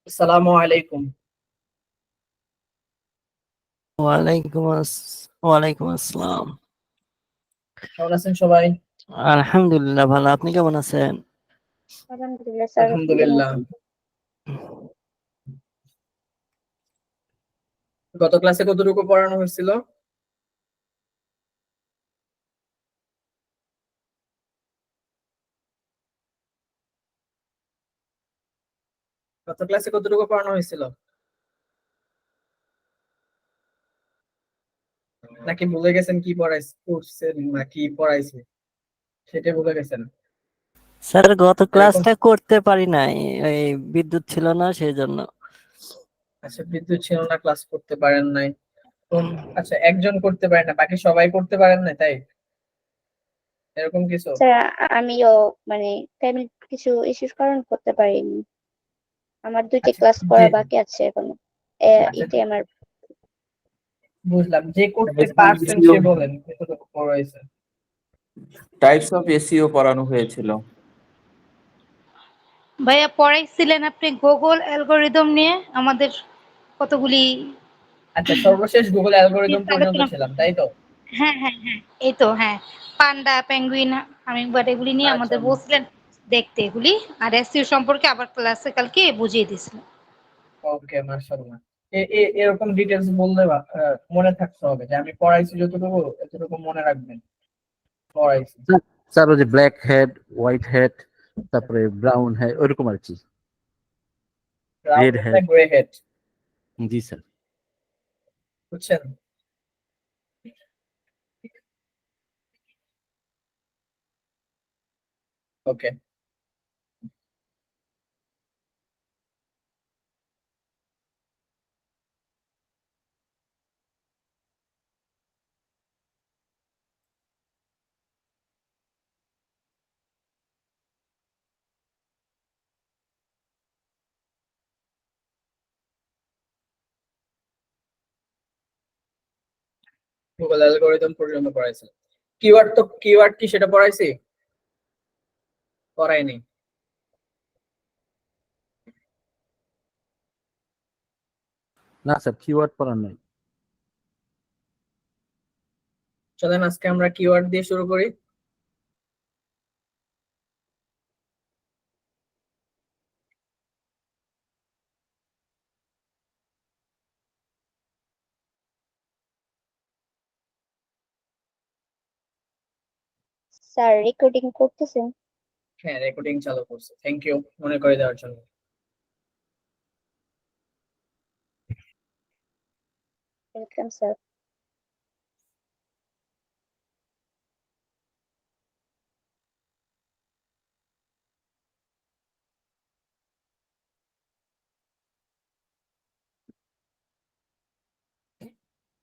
আসসালামু আলাইকুম। ওয়ালাইকুম আসসালাম। কেমন আছেন সবাই? আলহামদুলিল্লাহ ভালো, আপনি কেমন আছেন? আলহামদুলিল্লাহ স্যার, আপনি কেমন আলহামদুলিল্লাহ। আছেন? গত ক্লাসে কতটুকু পড়ানো হয়েছিল? গত ক্লাসে কতটুকু পড়ানো হয়েছিল? নাকি ভুলে গেছেন কি পড়ছেন না কি পড়াইছে সেটা ভুলে গেছেন? স্যার গত এরকম। ক্লাসটা করতে পারি নাই, ওই বিদ্যুৎ ছিল না সেই জন্য। আচ্ছা, বিদ্যুৎ ছিল না, ক্লাস করতে পারেন নাই। আচ্ছা, একজন করতে পারেন না, বাকি সবাই করতে পারেন না, তাই এরকম কিছু? স্যার, আমিও মানে ফ্যামিলি কিছু ইস্যুর কারণ করতে পারিনি। আমার 2টি আচ্ছা, ক্লাস যে করা বাকি আছে এখনো। আচ্ছা, এতে আমার বুঝলাম, যে করতে টাইপস অফ পারছেন এসইও সে বলেন কতটুকু পড়াইছে। টাইপস অফ এসইও পড়ানো হয়েছিল। ভাইয়া পড়াইছিলেন আপনি গুগল অ্যালগরিদম নিয়ে আমাদের কতগুলি আচ্ছা, সর্বশেষ গুগল অ্যালগোরিদম পর্যন্ত আলোচনা। ছিলাম, তাই তো? হ্যাঁ হ্যাঁ হ্যাঁ, এই তো হ্যাঁ, পান্ডা পেঙ্গুইন হামিংবার্ড এগুলি নিয়ে আচ্ছা, আমাদের বলছিলেন দেখতে এগুলি, আর এসইও সম্পর্কে আবার ক্লাসে কালকে বুঝিয়ে দিয়েছিলেন। ওকে, মাশাআল্লাহ। এরকম ডিটেলস বললে মনে থাকতে হবে যে আমি পড়াইছি যতটুকু এতটুকু মনে রাখবেন। পড়াইছি। স্যার ওই যে ব্ল্যাক হেড, হোয়াইট হেড, তারপরে ব্রাউন হেড, ওইরকম আর কি। ব্রাউন রেড হেড না হেড। Grey head? জি স্যার। বুঝছেন? ওকে। গুগল অ্যালগোরিদম পর্যন্ত পড়াইছি। কিওয়ার্ড কি সেটা পড়াইছি? পড়াইনি। না স্যার, কিওয়ার্ড পড়ার নাই। চলেন আজকে আমরা কিওয়ার্ড দিয়ে শুরু করি। স্যার রেকর্ডিং করতেছেন? হ্যাঁ, রেকর্ডিং চালু করছে, থ্যাংক ইউ মনে করে দেওয়ার জন্য। Welcome sir.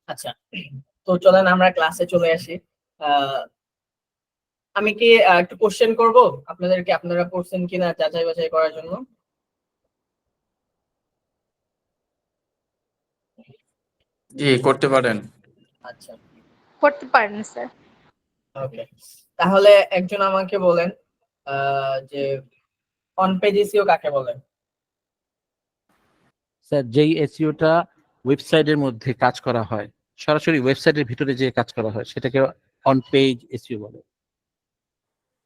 আচ্ছা, তো চলেন আমরা ক্লাসে চলে আসি। আহ আমি কি একটু কোশ্চেন করব আপনাদেরকে, আপনারা পড়ছেন কিনা যাচাই বাছাই করার জন্য। জি, করতে পারেন। আচ্ছা, করতে পারেন স্যার। ওকে। তাহলে একজন আমাকে বলেন যে অন পেজ এসইও কাকে বলে? স্যার যেই এসইওটা ওয়েবসাইটের মধ্যে কাজ করা হয়, সরাসরি ওয়েবসাইটের ভিতরে যে কাজ করা হয়, সেটাকে অন পেজ এসইও বলে।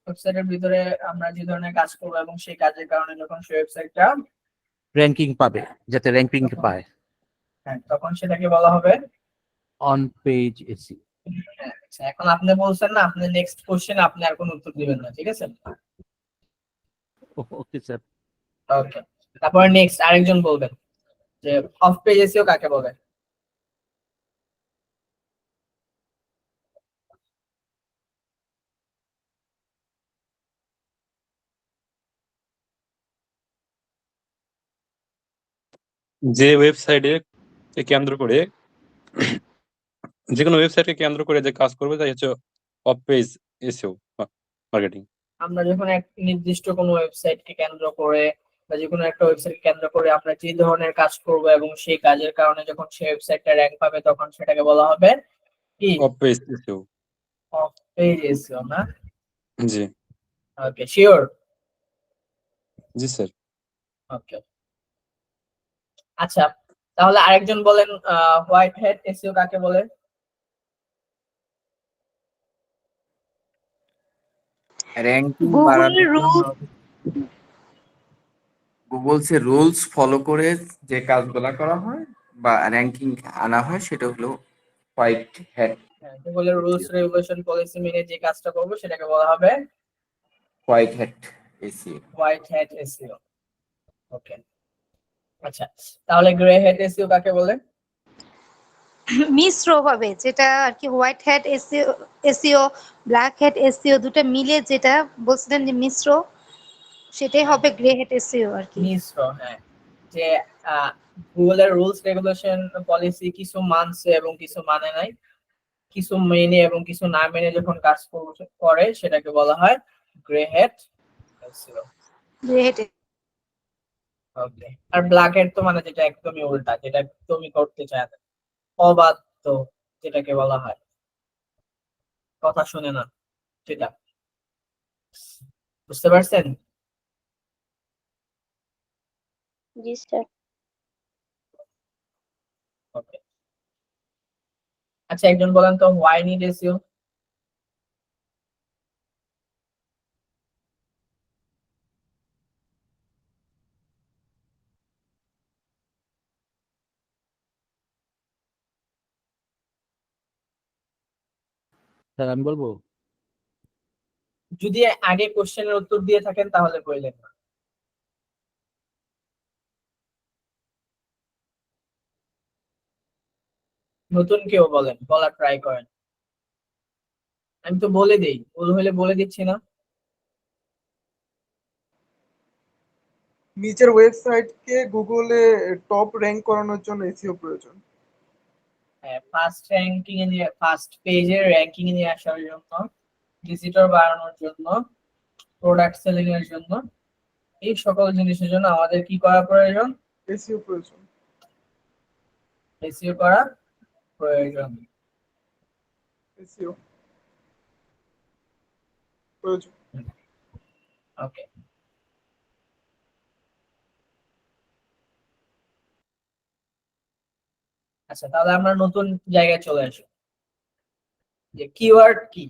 ওয়েবসাইটের ভিতরে আমরা যে ধরনের কাজ করবো এবং সেই কাজের কারণে যখন সেই ওয়েবসাইটটা র্যাঙ্কিং পাবে, যাতে র্যাঙ্কিং পায়। হ্যাঁ, তখন সেটাকে বলা হবে অন পেজ এসইও। হ্যাঁ। আচ্ছা, এখন আপনি বলছেন না, আপনি নেক্সট কোশ্চেন আপনি আর কোনো উত্তর দিবেন না, ঠিক আছে? Okay sir. ওকে। তারপরে নেক্সট আরেকজন বলবেন যে অফ পেজ এসইও কাকে বলে? যে ওয়েবসাইটে কেন্দ্র করে, যে কোনো ওয়েবসাইটকে কেন্দ্র করে যে কাজ করবে তাই হচ্ছে অফ পেজ এসইও মার্কেটিং। আমরা যখন এক নির্দিষ্ট কোনো ওয়েবসাইটকে কেন্দ্র করে বা যে কোনো একটা ওয়েবসাইট কেন্দ্র করে আমরা যে ধরনের কাজ করব এবং সেই কাজের কারণে যখন সেই ওয়েবসাইটটা র‍্যাঙ্ক পাবে তখন সেটাকে বলা হবে কি? Of page SEO. Of page SEO, না? জি ওকে, শিওর? জি স্যার। ওকে। আচ্ছা, তাহলে আরেকজন বলেন হোয়াইট হ্যাট এসইও কাকে বলে? র্যাঙ্কিং গুগল বাড়ানোর রুল জন্য গুগলস রুলস ফলো করে যে কাজগুলা করা হয় বা র্যাঙ্কিং আনা হয় সেটা হলো হোয়াইট হ্যাট গুগলের রুলস রেগুলেশন পলিসি মেনে যে কাজটা করবো সেটাকে বলা হবে SEO. White hat SEO. Okay, আচ্ছা, তাহলে গ্রে হ্যাট এসইও কাকে বলে? মিশ্র ভাবে, যেটা আর কি white hat SEO, black hat SEO দুটো মিলে যেটা বলছিলেন যে মিশ্র, সেটাই হবে গ্রে হ্যাট এসইও আর কি। মিশ্র, হ্যাঁ, যে গুগলের রুলস রেগুলেশন পলিসি কিছু মানছে এবং কিছু মানে নাই, কিছু মেনে এবং কিছু না মেনে যখন কাজ করে সেটাকে বলা হয় grey hat SEO. Grey hat. Okay, আর ব্ল্যাক হ্যাট তো মানে যেটা একদমই উল্টা, যেটা একদমই করতে চায় না, অবাধ্য যেটাকে বলা হয়, কথা শুনে না, সেটা। বুঝতে পারছেন? জি স্যার। ওকে, আচ্ছা, একজন বলেন তো হোয়াই নিড এসইও? স্যার আমি বলবো, যদি আগে কোশ্চেনের উত্তর দিয়ে থাকেন তাহলে বললেন না। নতুন কেউ বলেন, বলার ট্রাই করেন। আমি তো বলে দেই, ভুল হলে বলে দিচ্ছি না। নিচের ওয়েবসাইটকে গুগলে টপ র্যাঙ্ক করানোর জন্য এসইও প্রয়োজন। হ্যাঁ, ফার্স্ট র্যাঙ্কিং এ নিয়ে, ফার্স্ট পেজের র্যাঙ্কিং এ নিয়ে আসার জন্য, ভিজিটর বাড়ানোর জন্য, প্রোডাক্ট সেলিং এর জন্য, এই সকল জিনিসের জন্য আমাদের কি করা প্রয়োজন? এসইও প্রয়োজন। এসইও করা প্রয়োজন। এসইও প্রয়োজন। ওকে, আচ্ছা, তাহলে আমরা নতুন জায়গায় চলে আসি, যে কিওয়ার্ড কি।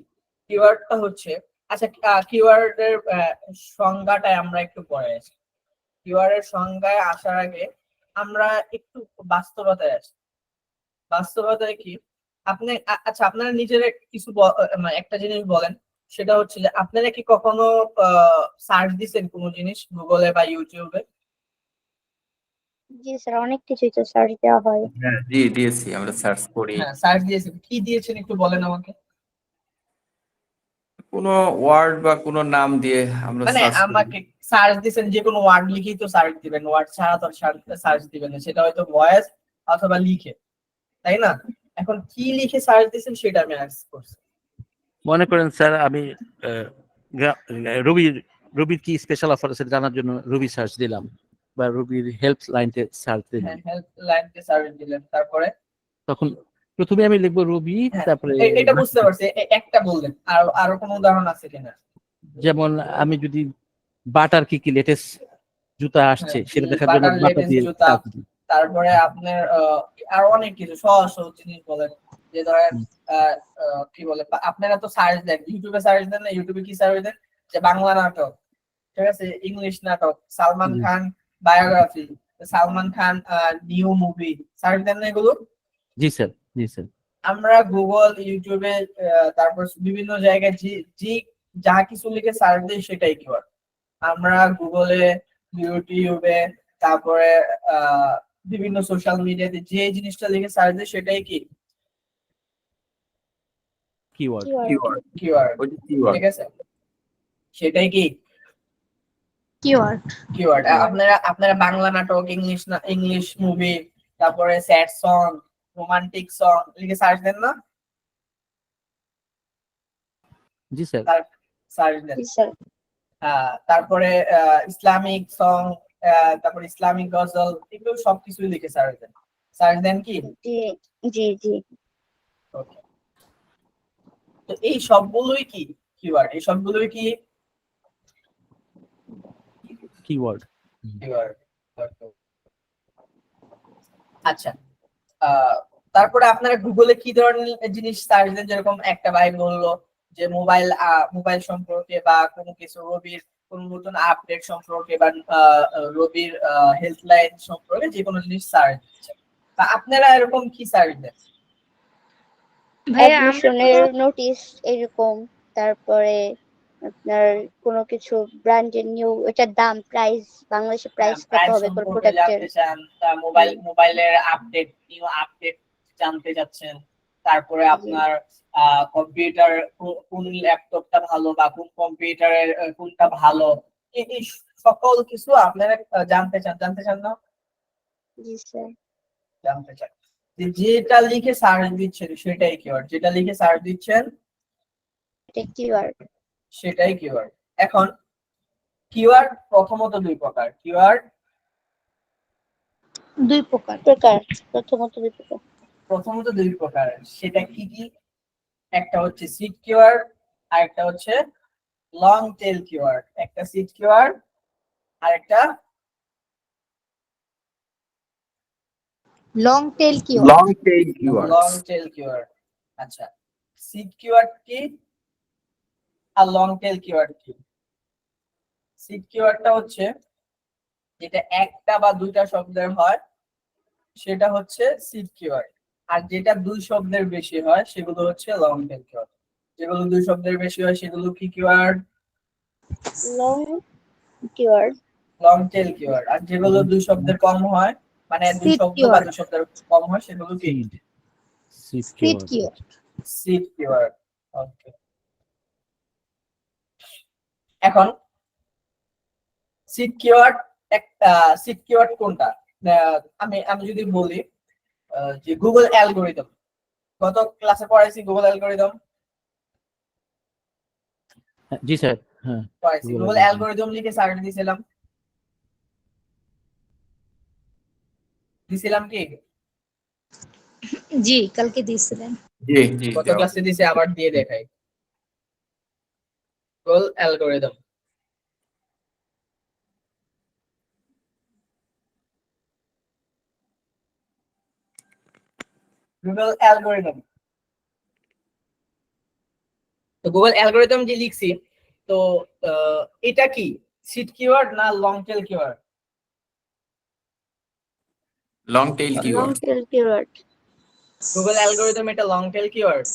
কিওয়ার্ডটা হচ্ছে, আচ্ছা, কিওয়ার্ডের সংজ্ঞাটা আমরা একটু পরে আসি। কিওয়ার্ডের সংজ্ঞায় আসার আগে আমরা একটু বাস্তবতায় আসি। বাস্তবতায় কি, আপনি আচ্ছা, আপনারা নিজের কিছু মানে একটা জিনিস বলেন, সেটা হচ্ছে যে আপনারা কি কখনো সার্চ দিচ্ছেন কোনো জিনিস গুগলে বা ইউটিউবে? জি স্যার, অনেক কিছুই তো সার্চ দেওয়া হয়। হ্যাঁ, জি দিয়েছি, আমরা সার্চ করি। হ্যাঁ, সার্চ দিয়েছেন, কি দিয়েছেন একটু বলেন আমাকে। কোনো ওয়ার্ড বা কোনো নাম দিয়ে আমরা মানে সার্চ করি। আমাকে সার্চ দিয়েছেন, যে কোনো ওয়ার্ড লিখেই তো সার্চ দিবেন, ওয়ার্ড ছাড়া তো সার্চ দিবেন না, সেটা হয়তো ভয়েস অথবা লিখে, তাই না? এখন কি লিখে সার্চ দিয়েছেন সেটা আমি আস্ক করছি। মনে করেন স্যার আমি রুবির কি স্পেশাল অফার আছে জানার জন্য রুবি সার্চ দিলাম, বা রুবির হেল্প লাইনতে সার্চ দিলাম, হ্যাঁ, হেল্প লাইনকে সার্চ দিলেন, তারপরে তখন প্রথমে আমি লিখবো রুবি, হ্যাঁ, তারপরে এটা বুঝতে পারছি, একটা বললেন, আর আরো কোনো উদাহরণ আছে কিনা? যেমন আমি যদি বাটার কি কি লেটেস্ট জুতা আসছে হ্যাঁ, সেটা দেখার জন্য বাটার বাটা লেটেস্ট দিয়ে জুতা, search দিই। তারপরে আপনার আরো অনেক কিছু সহজ সহজ জিনিস বলেন, যে ধরেন কি বলে, আপনারা তো সার্চ দেন, ইউটিউবে সার্চ দেন না, ইউটিউবে কি সার্চ দেন? যে বাংলা নাটক, ঠিক আছে, ইংলিশ নাটক, Salman Khan biography, Salman Khan new movie, search দেন না এগুলো? জি স্যার, জি স্যার। আমরা গুগল, ইউটিউবে, তারপর বিভিন্ন জায়গায় যে যা কিছু লিখে সার্চ দিই সেটাই কিওয়ার্ড। আমরা গুগলে, ইউটিউবে, তারপরে বিভিন্ন সোশ্যাল মিডিয়াতে যে জিনিসটা লিখে সার্চ দিই সেটাই কি কিওয়ার্ড। কিওয়ার্ড। কিওয়ার্ড, ওই যে keyword। ঠিক আছে, সেটাই কি কিওয়ার্ড। কিওয়ার্ড। আপনারা বাংলা নাটক, ইংলিশ মুভি, তারপরে স্যাড সং, রোমান্টিক সং লিখে সার্চ দেন না? জি স্যার। সার্চ দেন। জি স্যার। তারপরে ইসলামিক সং, তারপরে ইসলামিক গজল, এগুলো সবকিছুই লিখে সার্চ দেন। সার্চ দেন কি? জি জি জি। Okay. তো এই সবগুলোই কি কিওয়ার্ড? এই সবগুলোই কি কিওয়ার্ড। কিওয়ার্ড? আচ্ছা, আহ, তারপরে আপনারা গুগলে কি ধরনের জিনিস সার্চ দেন? যেরকম একটা ভাই বললো যে মোবাইল সম্পর্কে বা কোনো কিছু রবির কোনো নতুন আপডেট সম্পর্কে বা রবির হেল্পলাইন সম্পর্কে যে কোনো জিনিস সার্চ দিচ্ছেন, তা আপনারা এরকম কি সার্চ দেন? ভাইয়া আমরা তো অ্যাডমিশনের নোটিশ এরকম, তারপরে আপনার কোনো কিছু ব্র্যান্ডের নিউ, এটার দাম, প্রাইস, বাংলাদেশে প্রাইস কত প্রাইস হবে কোন সম্পর্কে প্রোডাক্টের। জানতে চান, তা মোবাইলের আপডেট, নিউ আপডেট জানতে চাচ্ছেন, তারপরে আপনার কম্পিউটার, কোন ল্যাপটপটা ভালো বা কোন কম্পিউটারের কোনটা ভালো, এই সকল কিছু আপনারা জানতে চান না? জি স্যার। জানতে চান যেটা লিখে সার্চ দিচ্ছেন সেটাই কিওয়ার্ড, যেটা লিখে সার্চ দিচ্ছেন এটা কিওয়ার্ড। সেটাই কিওয়ার্ড। এখন কিওয়ার্ড প্রথমত দুই প্রকার। কিওয়ার্ড দুই প্রকার। প্রথমত দুই প্রকার। সেটা কি কি? একটা হচ্ছে সিড কিওয়ার্ড আর একটা হচ্ছে লং টেল কিওয়ার্ড। একটা সিড কিওয়ার্ড আর একটা long tail keyword. Long tail keywords. Long tail keyword. আচ্ছা, সিড কিওয়ার্ড কি আর লং টেল কিওয়ার্ড কি? সিড কিওয়ার্ডটা হচ্ছে যেটা একটা বা দুইটা শব্দের হয় সেটা হচ্ছে সিড কিওয়ার্ড, আর যেটা দুই শব্দের বেশি হয় সেগুলো হচ্ছে লং টেল কিওয়ার্ড। যেগুলো দুই শব্দের বেশি হয় সেগুলো কি keyword? Long keyword. Long tail keyword. আর যেগুলো দুই শব্দের কম হয়, মানে দুই সিড শব্দ বা কিওয়ার্ড। দুই শব্দের কম হয়, সেগুলো কি? Seed seed seed keyword. Keyword. Seed keyword. Okay, এখন সিড কিওয়ার্ড, একটা সিড কিওয়ার্ড কোনটা? আমি আমি যদি বলি যে গুগল অ্যালগোরিদম, গত ক্লাসে পড়াইছি গুগল অ্যালগোরিদম, জি স্যার, হ্যাঁ। পড়াইছি। Google Google algorithm। অ্যালগোরিদম লিখে সার্চ দিছিলাম কি? জি, কালকে দিয়েছিলেন। জি জি গত দেওয়া। ক্লাসে দিছি, আবার দিয়ে দেখাই। Google algorithm, Google algorithm. তো গুগল অ্যালগোরিদম যে লিখছি, তো এটা কি সিড কিওয়ার্ড না long tail keyword? Long tail long keywords. Tail keyword. Google algorithm এটা long tail keyword.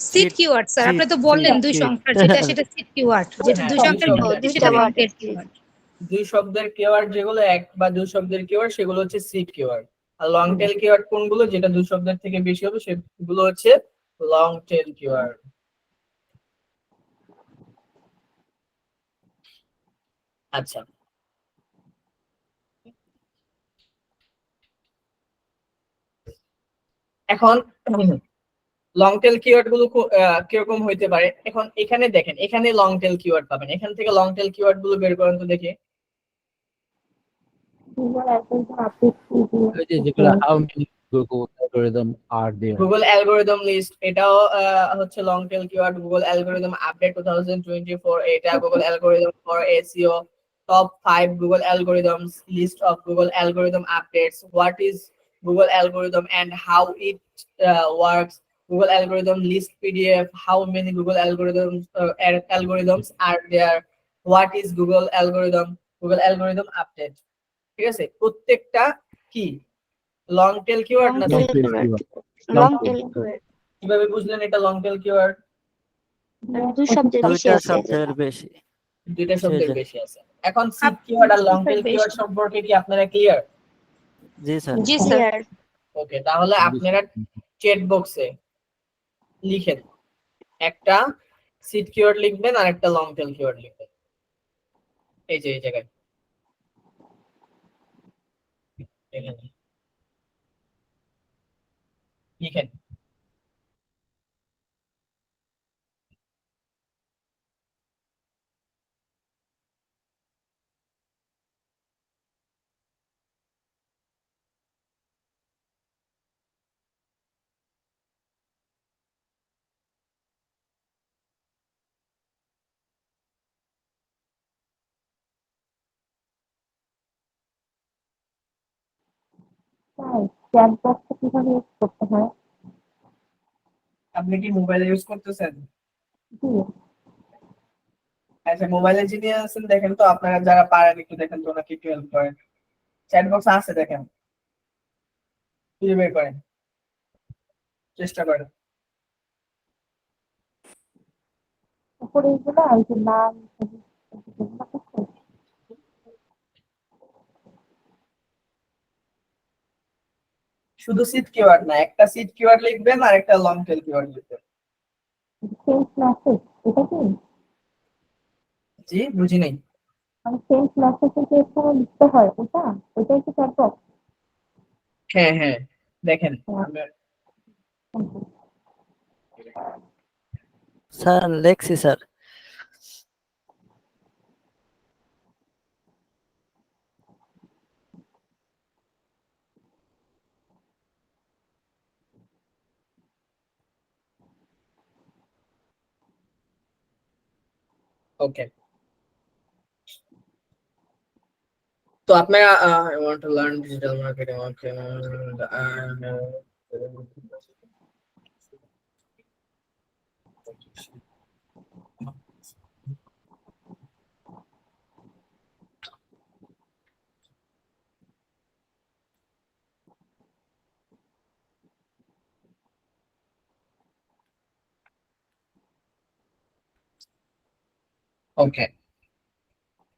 Seed keyword sir, আপনি তো বললেন দুই সংখ্যার, যেটা সেটা সিড কিওয়ার্ড, যেটা হ্যাঁ, দুই দুই সংখ্যার শব্দের, বেশি সেটা লং টেল কিওয়ার্ড। দুই শব্দের কিওয়ার্ড যেগুলো এক বা দুই শব্দের কিওয়ার্ড সেগুলো হচ্ছে সিড কিওয়ার্ড। আর লং টেল কিওয়ার্ড কোনগুলো? যেটা দুই শব্দের থেকে বেশি হবে সেগুলো হচ্ছে লং টেল কিওয়ার্ড। আচ্ছা, এখন লং টেল কিওয়ার্ড গুলো কিরকম হইতে পারে? এখন এখানে দেখেন, এখানে লং টেল কিওয়ার্ড পাবেন, এখান থেকে লং টেল কিওয়ার্ড গুলো বের করেন তো দেখি। ওই যে যেগুলো how many Google algorithm are there. Google algorithm list, এটাও হচ্ছে long tail keyword. Google algorithm update 2024, এটা Google algorithm for SEO. Top 5 Google algorithms, list of Google algorithm updates, what is Google algorithm and how it works, Google algorithm list PDF, how many Google algorithms are there, what is Google algorithm, Google algorithm update. ঠিক আছে, প্রত্যেকটা কি long tail keyword না? Long tail keyword. Long tail keyword. কিভাবে বুঝলেন এটা long tail keyword? দুই শব্দের বেশি দুইটা আছে। শব্দের বেশি। দুইটা সেই শব্দের যে। বেশি আছে। এখন সিড কিওয়ার্ড আর লং টেল কিওয়ার্ড সম্পর্কে কি আপনারা ক্লিয়ার? জি স্যার। জি স্যার। ক্লিয়ার। ওকে, তাহলে আপনারা চ্যাট বক্সে লিখেন, একটা সিড কিওয়ার্ড লিখবেন আর একটা লং টেল কিওয়ার্ড লিখবেন। এই যে এই জায়গায় এখানে লিখেন। চ্যাট বক্সটা কিভাবে ইউজ করতে হয়? আপনি কি মোবাইল ইউজ করতেছেন? জি। আচ্ছা, মোবাইলে যিনি আছেন দেখেন তো, আপনারা যারা পারেন একটু দেখেন তো ওনাকে একটু হেল্প করেন। চ্যাট বক্স আছে দেখেন, খুঁজে বের করেন, চেষ্টা করেন। তারপরে এইগুলো এই যে নাম এগুলো করতে শুধু সিট কিওয়ার্ড না, একটা সিট কিওয়ার্ড লিখবেন আর একটা লং টেল কিওয়ার্ড লিখবেন। সেন্স মেসেজ, এটা কি জি, বুঝি নাই। মানে সেন্স মেসেজ যে এখানে লিখতে হয় ওটা, ওটাই কি চ্যাট বক্স? হ্যাঁ হ্যাঁ, দেখেন আমরা স্যার লেখছি স্যার। ওকে। তো আপনারা I want to learn digital marketing. Okay. ওকে,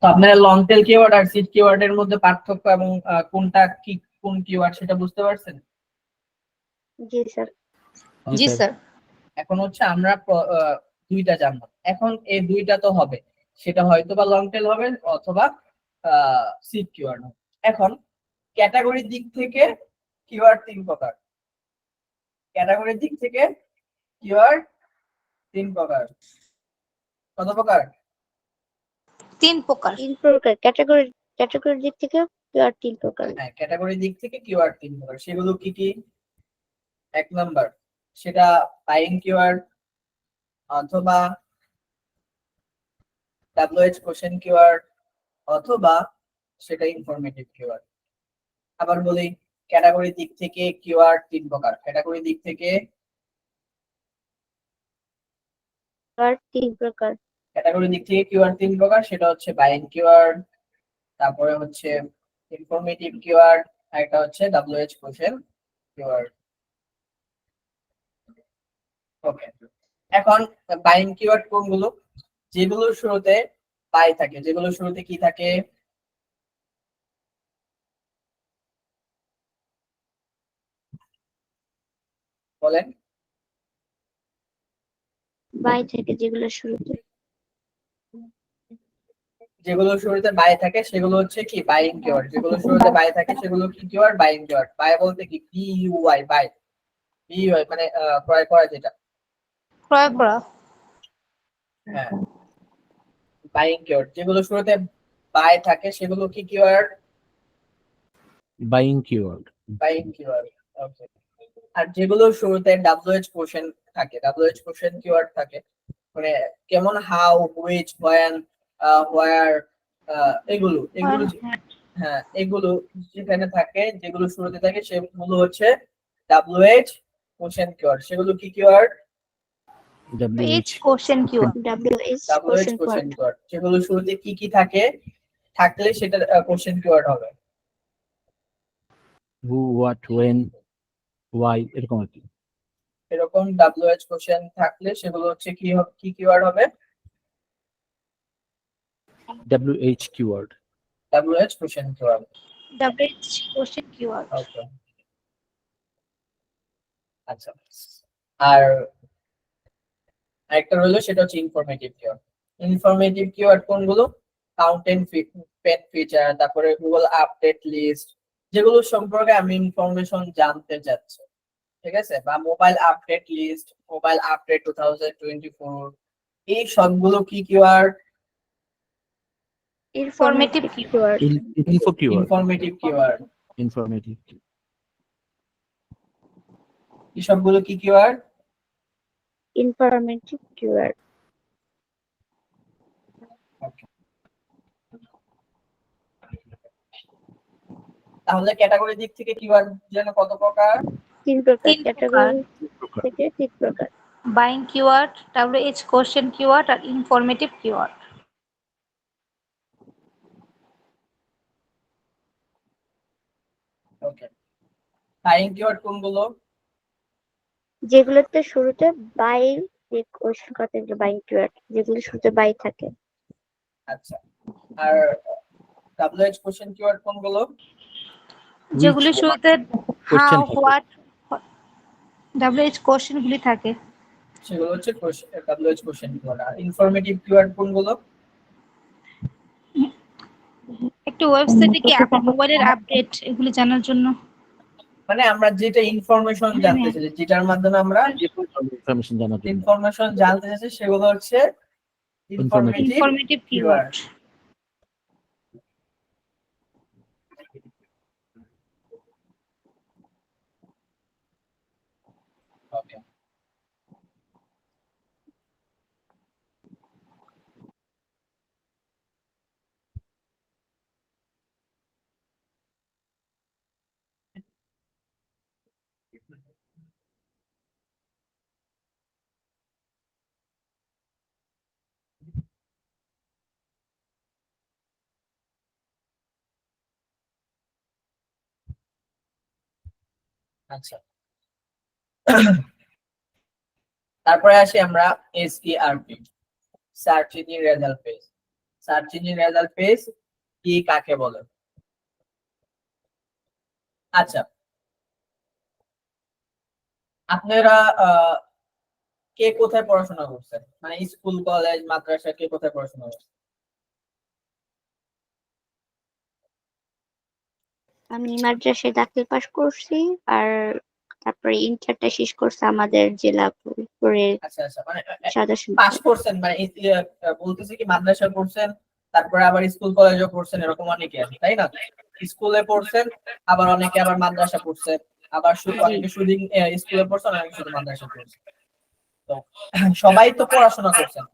তো আপনারা লং টেল কিওয়ার্ড আর সিট কিওয়ার্ডের মধ্যে পার্থক্য এবং কোনটা কি কোন কিওয়ার্ড সেটা বুঝতে পারছেন? জি স্যার। জি স্যার। এখন হচ্ছে আমরা দুইটা জানলাম, এখন এই দুইটা তো হবে, সেটা হয়তো বা লং টেল হবে অথবা সিট কিওয়ার্ড হবে। এখন ক্যাটাগরির দিক থেকে কিওয়ার্ড তিন প্রকার। ক্যাটাগরির দিক থেকে কিওয়ার্ড তিন প্রকার। কত প্রকার? 3 প্রকার। 3 প্রকার। ক্যাটাগরির দিক থেকে কিওয়ার্ড 3 প্রকার। হ্যাঁ, ক্যাটাগরির দিক থেকে কিওয়ার্ড তিন প্রকার। সেগুলো কি কি? এক নাম্বার, সেটা বাইং কিওয়ার্ড অথবা WH কোশ্চেন কিওয়ার্ড অথবা সেটা ইনফরমেটিভ কিওয়ার্ড। আবার বলি, ক্যাটাগরির দিক থেকে কিওয়ার্ড তিন প্রকার। ক্যাটাগরির দিক থেকে কিওয়ার্ড 3 প্রকার। ক্যাটাগরির দিক থেকে কিওয়ার্ড তিন প্রকার, সেটা হচ্ছে বাইং কিওয়ার্ড, তারপরে হচ্ছে ইনফরমেটিভ কিওয়ার্ড, আর একটা হচ্ছে WH কোশ্চেন কিওয়ার্ড। ওকে, এখন বাইং কিওয়ার্ড কোনগুলো? যেগুলোর শুরুতে বাই থাকে। যেগুলোর শুরুতে কি থাকে? বলেন। বাই থেকে যেগুলো শুরুতে। যেগুলো শুরুতে বাই থাকে সেগুলো হচ্ছে কি বাইং কিওয়ার্ড। যেগুলো শুরুতে বাই থাকে সেগুলো কি কিওয়ার্ড? Buying keyword. বাই বলতে কি? BUY, by. BUY মানে ক্রয় করা যেটা। ক্রয় করা। হ্যাঁ, বাইং কিওয়ার্ড। যেগুলো শুরুতে বাই থাকে সেগুলো কি keyword? Buying keyword. Buying keyword. Okay. আর যেগুলো শুরুতে WH কোশ্চেন থাকে, WH কোশ্চেন কিওয়ার্ড থাকে, মানে কেমন হাউ, হুইচ, হোয়েন, হোয়ার, এগুলো এগুলো হ্যাঁ, এগুলো যেখানে থাকে, যেগুলো শুরুতে থাকে সেগুলো হচ্ছে WH কোশ্চেন কিওয়ার্ড। সেগুলো কি keyword? Page question keyword. WH WH question question keyword. Keyword. সেগুলো শুরুতে কি কি থাকে, থাকলে সেটা কোশ্চেন কিওয়ার্ড হবে। হু, হোয়াট, ওয়েন, ওয়াই, এরকম আর কি। এরকম WH কোশ্চেন থাকলে সেগুলো হচ্ছে কি কিওয়ার্ড হবে? WH keyword. WH question keyword. WH question keyword. Okay, আচ্ছা। আর আরেকটা রইলো, সেটা হচ্ছে ইনফরমেটিভ কিওয়ার্ড। ইনফরমেটিভ কিওয়ার্ড কোনগুলো? কাউন্টেন্ট পেন ফিচার, তারপরে গুগল আপডেট লিস্ট, যেগুলো সম্পর্কে আমি ইনফরমেশন জানতে চাচ্ছি, ঠিক আছে? বা mobile update list, mobile update 2024, এই সবগুলো কি keyword? Informative keyword. Info keyword. Informative keyword. Informative. এই সবগুলো কি কিওয়ার্ড? Informative keyword. তাহলে ক্যাটাগরি দিক থেকে কিওয়ার্ড যেন কত প্রকার? 3 প্রকার তিন প্রকার। ক্যাটাগরি থেকে 3 প্রকার। Buying keyword, WH question keyword আর informative keyword. Okay, buying keyword কোনগুলো? যেগুলোতে শুরুতে বাই কোশ্চেন করতে যে বাইং কিওয়ার্ড, যেগুলো শুরুতে বাই থাকে। আচ্ছা, আর WH কোশ্চেন কিওয়ার্ড কোনগুলো? যেগুলি শুরুতে Question হাউ, থাকে। হোয়াট, WH কোশ্চেন গুলি থাকে। সেগুলো হচ্ছে WH কোশ্চেন কিওয়ার্ড। আর ইনফরমেটিভ কিওয়ার্ড কোনগুলো? একটি ওয়েবসাইটে কি মোবাইলের আপডেট এগুলি জানার জন্য। মানে আমরা যেটা ইনফরমেশন জানতে চাই, যেটার মাধ্যমে আমরা ইনফরমেশন জানার জন্য। ইনফরমেশন জানতে চাইছি, সেগুলো হচ্ছে informative informative keyword. Keyword. Okay, আচ্ছা। তারপরে আসি আমরা SERP, search engine result page. Search engine result page কি কাকে বলে? আচ্ছা, আপনারা কে কোথায় পড়াশোনা করছেন? মানে স্কুল, কলেজ, মাদ্রাসা, কে কোথায় পড়াশোনা করছেন? আমি মাদ্রাসায় দাখিল পাস করছি, আর তারপরে ইন্টারটা শেষ করছে আমাদের জেলা ফরিদপুরের আচ্ছা আচ্ছা, মানে সাদাসন। পাস করছেন মানে বলতেছি কি মাদ্রাসা পড়ছেন, তারপরে আবার স্কুল কলেজও পড়ছেন, এরকম অনেকে আছে তাই না? স্কুলে পড়ছেন, আবার অনেকে আবার মাদ্রাসা পড়ছেন, আবার অনেকে শুধু স্কুলে পড়ছেন, অনেকে শুধু মাদ্রাসা পড়ছেন। তো সবাই তো পড়াশোনা করছেন,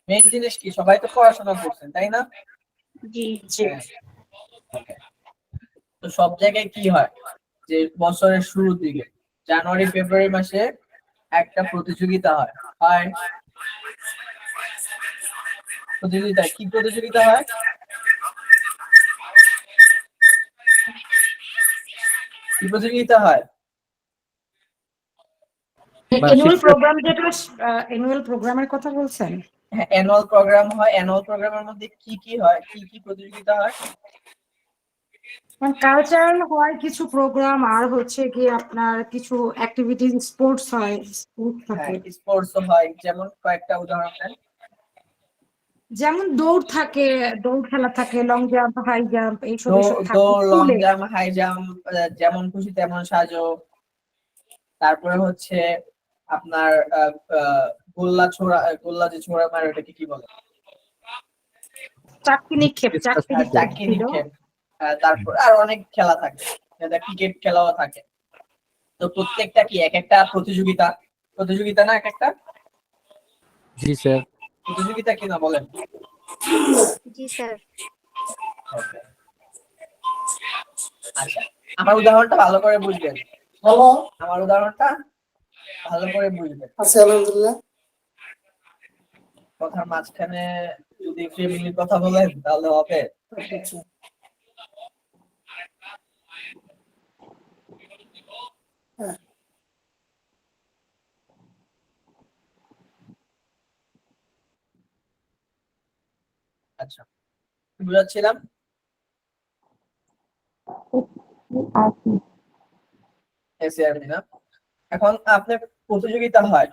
মেইন জিনিস কি সবাই তো পড়াশোনা করছেন তাই না? জি। হ্যাঁ। Okay. তো সব জায়গায় কি হয় যে বছরের শুরুর দিকে জানুয়ারি ফেব্রুয়ারি মাসে একটা প্রতিযোগিতা হয়। প্রতিযোগিতা কি প্রতিযোগিতা হয়? কি প্রতিযোগিতা হয়? অ্যানুয়াল প্রোগ্রাম, যেটা অ্যানুয়াল প্রোগ্রামের কথা বলছেন? হ্যাঁ, অ্যানুয়াল প্রোগ্রাম হয়। অ্যানুয়াল প্রোগ্রামের মধ্যে কি কি হয়, কি কি প্রতিযোগিতা হয়? মানে কালচারাল হয় কিছু প্রোগ্রাম, আর হচ্ছে কি আপনার কিছু অ্যাক্টিভিটিস, স্পোর্টস হয়, স্পোর্টস হ্যাঁ, থাকে। স্পোর্টস হয়, যেমন কয়েকটা উদাহরণ দেন। যেমন দৌড় থাকে, দৌড় খেলা থাকে, লং জাম্প, হাই জাম্প, এইসব থাকে দৌড়, লং স্কুলে। জাম্প, হাই জাম্প, যেমন খুশি তেমন সাজো। তারপরে হচ্ছে আপনার গোল্লা ছোড়া, গোল্লা যে ছোড়া মারে ওটাকে কি বলে? চাকরি নিক্ষেপ, চাকরি চাকরি ছিল। নিক্ষেপ। তারপর আর অনেক খেলা থাকে, ক্রিকেট খেলাও থাকে। তো প্রত্যেকটা কি এক একটা প্রতিযোগিতা, প্রতিযোগিতা না এক একটা? জি স্যার। প্রতিযোগিতা কি না বলেন? জি স্যার। আচ্ছা, আমার উদাহরণটা ভালো করে বুঝবেন। আমার উদাহরণটা ভালো করে বুঝবেন। আলহামদুলিল্লাহ। কথার মাঝখানে যদি ফ্যামিলির কথা বলেন তাহলে হবে। আচ্ছা, বুঝাচ্ছিলাম। SERP না। এখন আপনার প্রতিযোগিতা হয়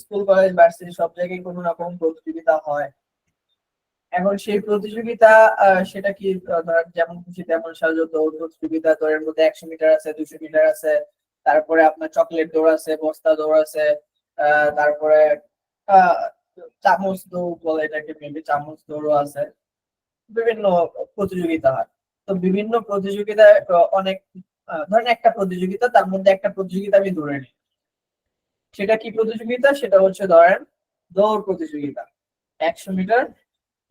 স্কুল, কলেজ, ভার্সিটি সব জায়গায় কোনো রকম প্রতিযোগিতা হয়। এখন সেই প্রতিযোগিতা সেটা কি ধরেন যেমন খুশি তেমন সাজো দৌড় প্রতিযোগিতা, দৌড়ের মধ্যে 100 মিটার আছে, 200 মিটার আছে, তারপরে আপনার চকলেট দৌড় আছে, বস্তা দৌড় আছে, তারপরে আহ চামচ দৌড় বলে এটাকে, মেবি চামচ দৌড়ও আছে। বিভিন্ন প্রতিযোগিতা হয়। তো বিভিন্ন প্রতিযোগিতায় অনেক ধরেন একটা প্রতিযোগিতা, তার মধ্যে একটা প্রতিযোগিতা আমি ধরে নিই। সেটা কি প্রতিযোগিতা? সেটা হচ্ছে ধরেন দৌড় প্রতিযোগিতা, 100 মিটার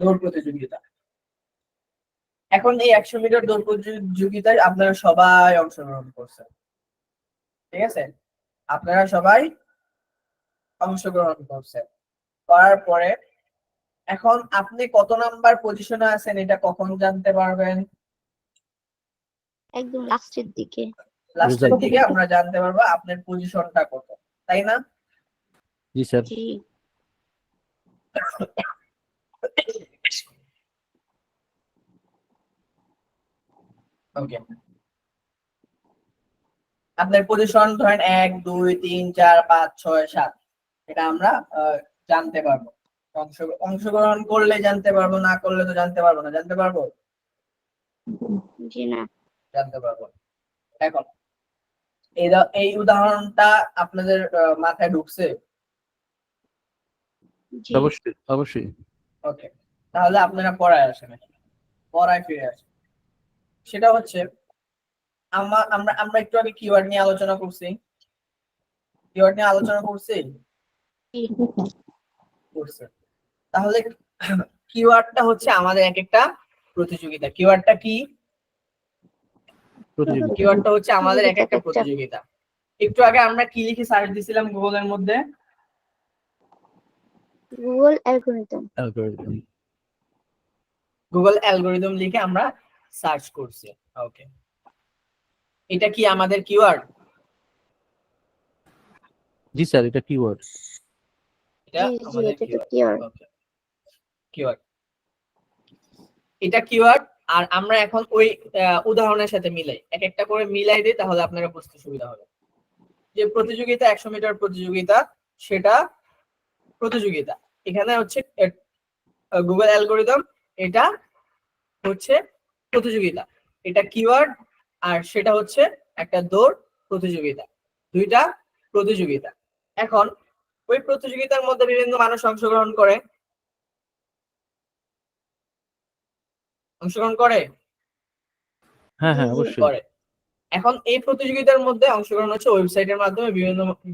দৌড় প্রতিযোগিতা। এখন এই 100 মিটার দৌড় প্রতিযোগিতায় আপনারা সবাই অংশগ্রহণ করছেন, ঠিক আছে? আপনারা সবাই অংশগ্রহণ করছেন, করার পরে এখন আপনি কত নাম্বার পজিশনে আছেন এটা কখন জানতে পারবেন? একদম লাস্টের দিকে। লাস্টের দিকে আমরা জানতে পারবো আপনার পজিশনটা কত, তাই না? জি স্যার। জি। ওকে, আপনার পজিশন ধরেন 1 2 3 4 5 6 7, এটা আমরা জানতে পারবো। অংশগ্রহণ করলে জানতে পারবো, না করলে তো জানতে পারবো না। জানতে পারবো? জি না। জানতে পারবো। এখন এই উদাহরণটা আপনাদের মাথায় ঢুকছে? জি। অবশ্যই অবশ্যই। ওকে, তাহলে আপনারা পড়ায় আসেন, পড়ায় ফিরে আসেন। সেটা হচ্ছে আমরা একটু আগে কিওয়ার্ড নিয়ে আলোচনা করছি। কিওয়ার্ড নিয়ে আলোচনা করছি। তাহলে কিওয়ার্ডটা হচ্ছে আমাদের এক একটা প্রতিযোগিতা। কিওয়ার্ডটা কি? কিওয়ার্ডটা হচ্ছে আমাদের এক একটা প্রতিযোগিতা। একটু আগে আমরা কি লিখে সার্চ দিছিলাম গুগলের মধ্যে? Google algorithm. গুগল অ্যালগরিদম লিখে আমরা সার্চ করছি। ওকে, এটা কি আমাদের কিওয়ার্ড? জি স্যার, এটা কিওয়ার্ড। এটা জি জি, আমাদের এটা তো কিওয়ার্ড। কিওয়ার্ড। ওকে, কিওয়ার্ড, এটা কিওয়ার্ড। আর আমরা এখন ওই উদাহরণের সাথে মিলাই, এক একটা করে মিলাই দিই, তাহলে আপনারা বুঝতে সুবিধা হবে। যে প্রতিযোগিতা 100 মিটার প্রতিযোগিতা, সেটা প্রতিযোগিতা। এখানে হচ্ছে গুগল অ্যালগরিদম, এটা হচ্ছে প্রতিযোগিতা। এটা কিওয়ার্ড, আর সেটা হচ্ছে একটা দৌড় প্রতিযোগিতা। দুইটা প্রতিযোগিতা। এখন ওই প্রতিযোগিতার মধ্যে বিভিন্ন মানুষ অংশগ্রহণ করে। হ্যাঁ হ্যাঁ, অবশ্যই। করে। এখন এই প্রতিযোগিতার মধ্যে অংশগ্রহণ হচ্ছে ওয়েবসাইটের মাধ্যমে,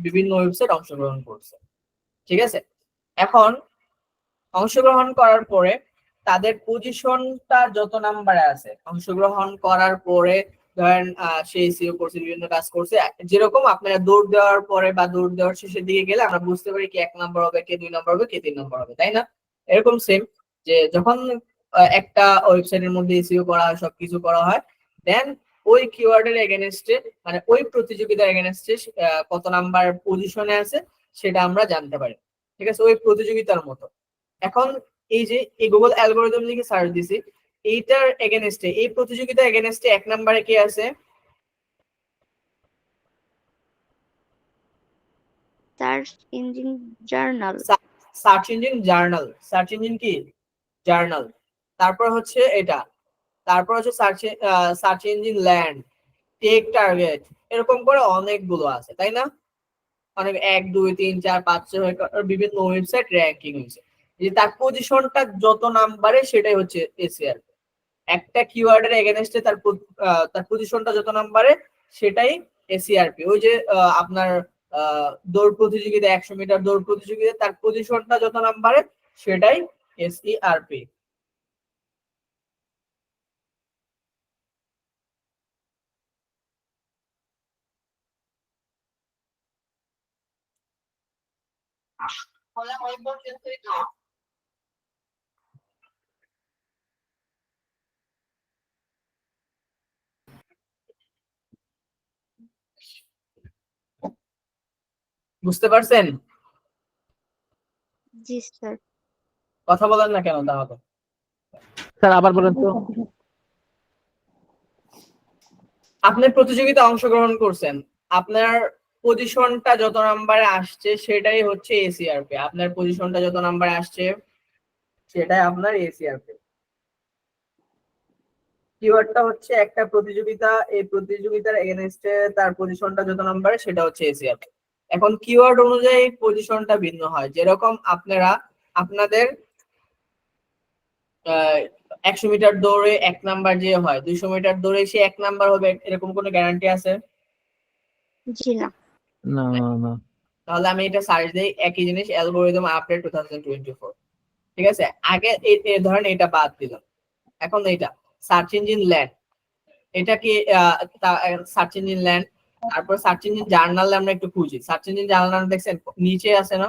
বিভিন্ন ওয়েবসাইট অংশগ্রহণ করছে, ঠিক আছে? এখন অংশগ্রহণ করার পরে তাদের পজিশনটা যত নাম্বারে আছে, অংশগ্রহণ করার পরে ধরেন সে এসইও করছে, বিভিন্ন কাজ করছে। যেরকম আপনারা দৌড় দেওয়ার পরে বা দৌড় দেওয়ার শেষের দিকে গেলে আমরা বুঝতে পারি কি 1 নাম্বার হবে, কে 2 নাম্বার হবে, কে 3 নাম্বার হবে, তাই না? এরকম সেম, যে যখন একটা ওয়েবসাইটের মধ্যে এসইও করা হয়, সবকিছু করা হয়, দেন ওই কিওয়ার্ডের এগেনস্টে, মানে ওই প্রতিযোগিতার এগেনস্টে কত নাম্বার পজিশনে আছে সেটা আমরা জানতে পারি, ঠিক আছে? ওই প্রতিযোগিতার মতো। এখন এই যে এই গুগল অ্যালগরিদম লিখে সার্চ দিছি, এইটার এগেনস্টে, এই প্রতিযোগিতার এগেনস্টে 1 নম্বরে কে আছে? Search engine journal. Search engine journal. Search engine কি? জার্নাল। তারপর হচ্ছে এটা, তারপর হচ্ছে search engine land, tech target, এরকম করে অনেকগুলো আছে, তাই না? অনেক 1 2 3 4 5 6 বিভিন্ন ওয়েবসাইট র‍্যাঙ্কিং হয়েছে। যে তার পজিশনটা যত নাম্বারে সেটাই হচ্ছে এসইআর। একটা কিওয়ার্ডের এগেনস্টে তার পজিশনটা যত নাম্বারে সেটাই এসইআরপি। ওই যে আপনার দৌড় প্রতিযোগিতা, 100 মিটার দৌড় প্রতিযোগিতা, তার পজিশনটা যত নাম্বারে সেটাই এসইআরপি। বুঝতে পারছেন? জি স্যার। কথা বলেন না কেন তাহলে? স্যার আবার বলেন তো। আপনি প্রতিযোগিতা অংশগ্রহণ করছেন, আপনার পজিশনটা যত নাম্বারে আসছে সেটাই হচ্ছে এসইআরপি। আপনার পজিশনটা যত নাম্বারে আসছে সেটাই আপনার এসইআরপি। কিওয়ার্ডটা হচ্ছে একটা প্রতিযোগিতা, এই প্রতিযোগিতার এগেনস্টে তার পজিশনটা যত নাম্বারে সেটা হচ্ছে এসইআরপি। এখন কিওয়ার্ড অনুযায়ী পজিশনটা ভিন্ন হয়। যেরকম আপনারা আপনাদের 100 মিটার দৌড়ে 1 নাম্বার যে হয়, 200 মিটার দৌড়ে সে 1 নাম্বার হবে, এরকম কোনো গ্যারান্টি আছে? জি না। না না না। তাহলে আমি এটা সার্চ দেই, একই জিনিস, অ্যালগরিদম আপডেট 2024, ঠিক আছে? আগে ধরেন এটা বাদ দিলাম, এখন এইটা সার্চ ইঞ্জিন ল্যান্ড, এটা কি সার্চ ইঞ্জিন ল্যান্ড। তারপর সার্চ ইঞ্জিন জার্নাল আমরা একটু খুঁজি, সার্চ ইঞ্জিন জার্নাল দেখছেন নিচে আছে না,